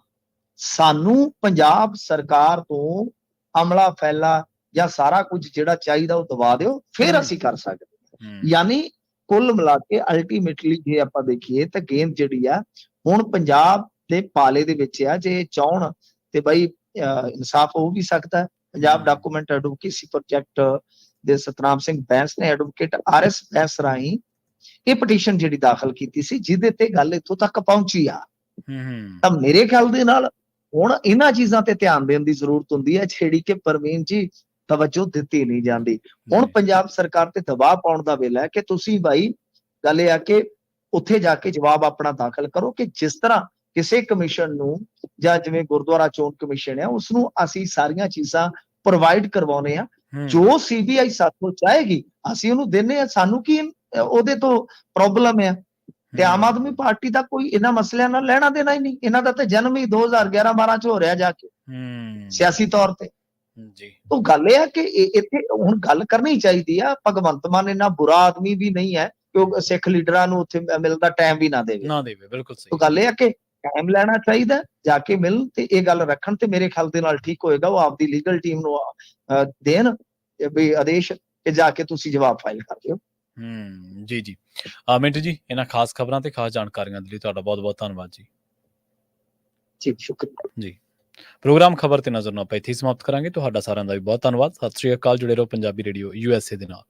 ਸਾਨੂੰ ਪੰਜਾਬ ਸਰਕਾਰ ਤੋਂ ਅਮਲਾ ਫੈਲਾ ਜਾਂ ਸਾਰਾ ਕੁਝ ਜਿਹੜਾ ਚਾਹੀਦਾ ਉਹ ਦਵਾ ਦਿਓ, ਫਿਰ ਅਸੀਂ ਕਰ ਸਕਦੇ। ਯਾਨੀ ਕੁੱਲ ਮਿਲਾ ਕੇ ਅਲਟੀਮੇਟਲੀ ਜੇ ਆਪਾਂ ਦੇਖੀਏ ਤਾਂ ਗੇਂਦ ਜਿਹੜੀ ਆ ਹੁਣ ਪੰਜਾਬ ਦੇ ਪਾਲੇ ਦੇ ਵਿੱਚ ਆ। ਜੇ ਚਾਹਣ ਤੇ ਬਈ ਇਨਸਾਫ ਹੋ ਵੀ ਸਕਦਾ। ਪੰਜਾਬ ਡਾਕੂਮੈਂਟ ਐਡਵੋਕੇਸੀ ਪ੍ਰੋਜੈਕਟ ਦੇ ਸਤਨਾਮ ਸਿੰਘ ਬੈਂਸ ਨੇ ਐਡਵੋਕੇਟ RS ਬੈਂਸ ਰਾਹੀਂ ਇਹ ਪਟੀਸ਼ਨ ਜਿਹੜੀ ਦਾਖਲ ਕੀਤੀ ਸੀ, ਜਿਹਦੇ ਤੇ ਗੱਲ ਇੱਥੋਂ ਤੱਕ ਪਹੁੰਚੀ ਆ। ਤਾਂ ਮੇਰੇ ਖਿਆਲ ਦੇ ਨਾਲ ਹੁਣ ਇਹਨਾਂ ਚੀਜ਼ਾਂ ਤੇ ਧਿਆਨ ਦੇਣ ਦੀ ਜ਼ਰੂਰਤ ਹੁੰਦੀ ਹੈ, ਜਿਹੜੀ ਕਿ ਪ੍ਰਵੀਨ ਜੀ ਤਵੱਜੋ ਦਿੱਤੀ ਨਹੀਂ ਜਾਂਦੀ। ਹੁਣ ਪੰਜਾਬ ਸਰਕਾਰ ਤੇ ਦਬਾਅ ਪਾਉਣ ਦਾ ਵੇਲਾ ਹੈ ਕਿ ਤੁਸੀਂ ਬਾਈ ਗੱਲ ਇਹ ਆ ਕਿ ਉੱਥੇ ਜਾ ਕੇ ਜਵਾਬ ਆਪਣਾ ਦਾਖਲ ਕਰੋ ਕਿ ਜਿਸ ਤਰ੍ਹਾਂ ਕਿਸੇ ਕਮਿਸ਼ਨ ਨੂੰ ਜਾਂ ਜਿਵੇਂ ਗੁਰਦੁਆਰਾ ਚੋਣ ਕਮਿਸ਼ਨ ਹੈ, ਉਸਨੂੰ ਅਸੀਂ ਸਾਰੀਆਂ ਚੀਜ਼ਾਂ ਪ੍ਰੋਵਾਈਡ ਕਰਵਾਉਣੇ ਆ। ਜੋ CBI ਸਾਥੋਂ ਚਾਹੇਗੀ ਅਸੀਂ ਉਹਨੂੰ ਦਿੰਨੇ ਆ, ਸਾਨੂੰ ਕੀ ਉਹਦੇ ਤੋਂ ਪ੍ਰੋਬਲਮ ਹੈ। ਤੇ ਆਮ ਆਦਮੀ ਪਾਰਟੀ ਦਾ ਕੋਈ ਇਹਨਾਂ ਮਸਲਿਆਂ ਨਾਲ ਲੈਣਾ ਦੇਣਾ ਹੀ ਨਹੀਂ। ਇਹਨਾਂ ਦਾ ਤਾਂ ਜਨਮ ਹੀ 2011-12 ਚ ਹੋ ਰਿਹਾ ਜਾ ਕੇ ਸਿਆਸੀ ਤੌਰ ਤੇ। ਉਹ ਗੱਲ ਇਹ ਆ ਕਿ ਇੱਥੇ ਹੁਣ ਗੱਲ ਕਰਨੀ ਚਾਹੀਦੀ ਆ। ਭਗਵੰਤ ਮਾਨ ਇੰਨਾ ਬੁਰਾ ਆਦਮੀ ਵੀ ਨਹੀਂ ਹੈ ਕਿ ਉਹ ਸਿੱਖ ਲੀਡਰਾਂ ਨੂੰ ਉੱਥੇ ਮਿਲਦਾ ਟਾਈਮ ਵੀ ਨਾ ਦੇਵੇ। ਬਿਲਕੁਲ ਸਹੀ। ਉਹ ਗੱਲ ਇਹ ਆ ਕਿ ਟਾਈਮ ਲੈਣਾ ਚਾਹੀਦਾ, ਜਾ ਕੇ ਮਿਲ ਤੇ ਇਹ ਗੱਲ ਰੱਖਣ, ਤੇ ਮੇਰੇ ਖਿਆਲ ਦੇ ਨਾਲ ਠੀਕ ਹੋਏਗਾ। ਉਹ ਆਪਦੀ ਲੀਗਲ ਟੀਮ ਨੂੰ ਦੇਣ ਵੀ ਆਦੇਸ਼ ਕਿ ਜਾ ਕੇ ਤੁਸੀਂ ਜਵਾਬ ਫਾਈਲ ਕਰ ਦਿਓ। ਜੀ ਜੀ। ਮਿੰਟੂ ਜੀ, ਇਹਨਾਂ ਖਾਸ ਖਬਰਾਂ ਤੇ ਖਾਸ ਜਾਣਕਾਰੀਆਂ ਦੇ ਲਈ ਤੁਹਾਡਾ ਬਹੁਤ ਬਹੁਤ ਧੰਨਵਾਦ ਜੀ। ਜੀ ਸ਼ੁਕਰੀਆ ਜੀ। ਪ੍ਰੋਗਰਾਮ ਖਬਰ ਤੇ ਨਜ਼ਰ ਨੂੰ ਆਪਾਂ ਇੱਥੇ ਹੀ ਸਮਾਪਤ ਕਰਾਂਗੇ। ਤੁਹਾਡਾ ਸਾਰਿਆਂ ਦਾ ਵੀ ਬਹੁਤ ਧੰਨਵਾਦ। ਸਤਿ ਸ੍ਰੀ ਅਕਾਲ। ਜੁੜੇ ਰਹੋ ਪੰਜਾਬੀ ਰੇਡੀਓ USA ਦੇ ਨਾਲ।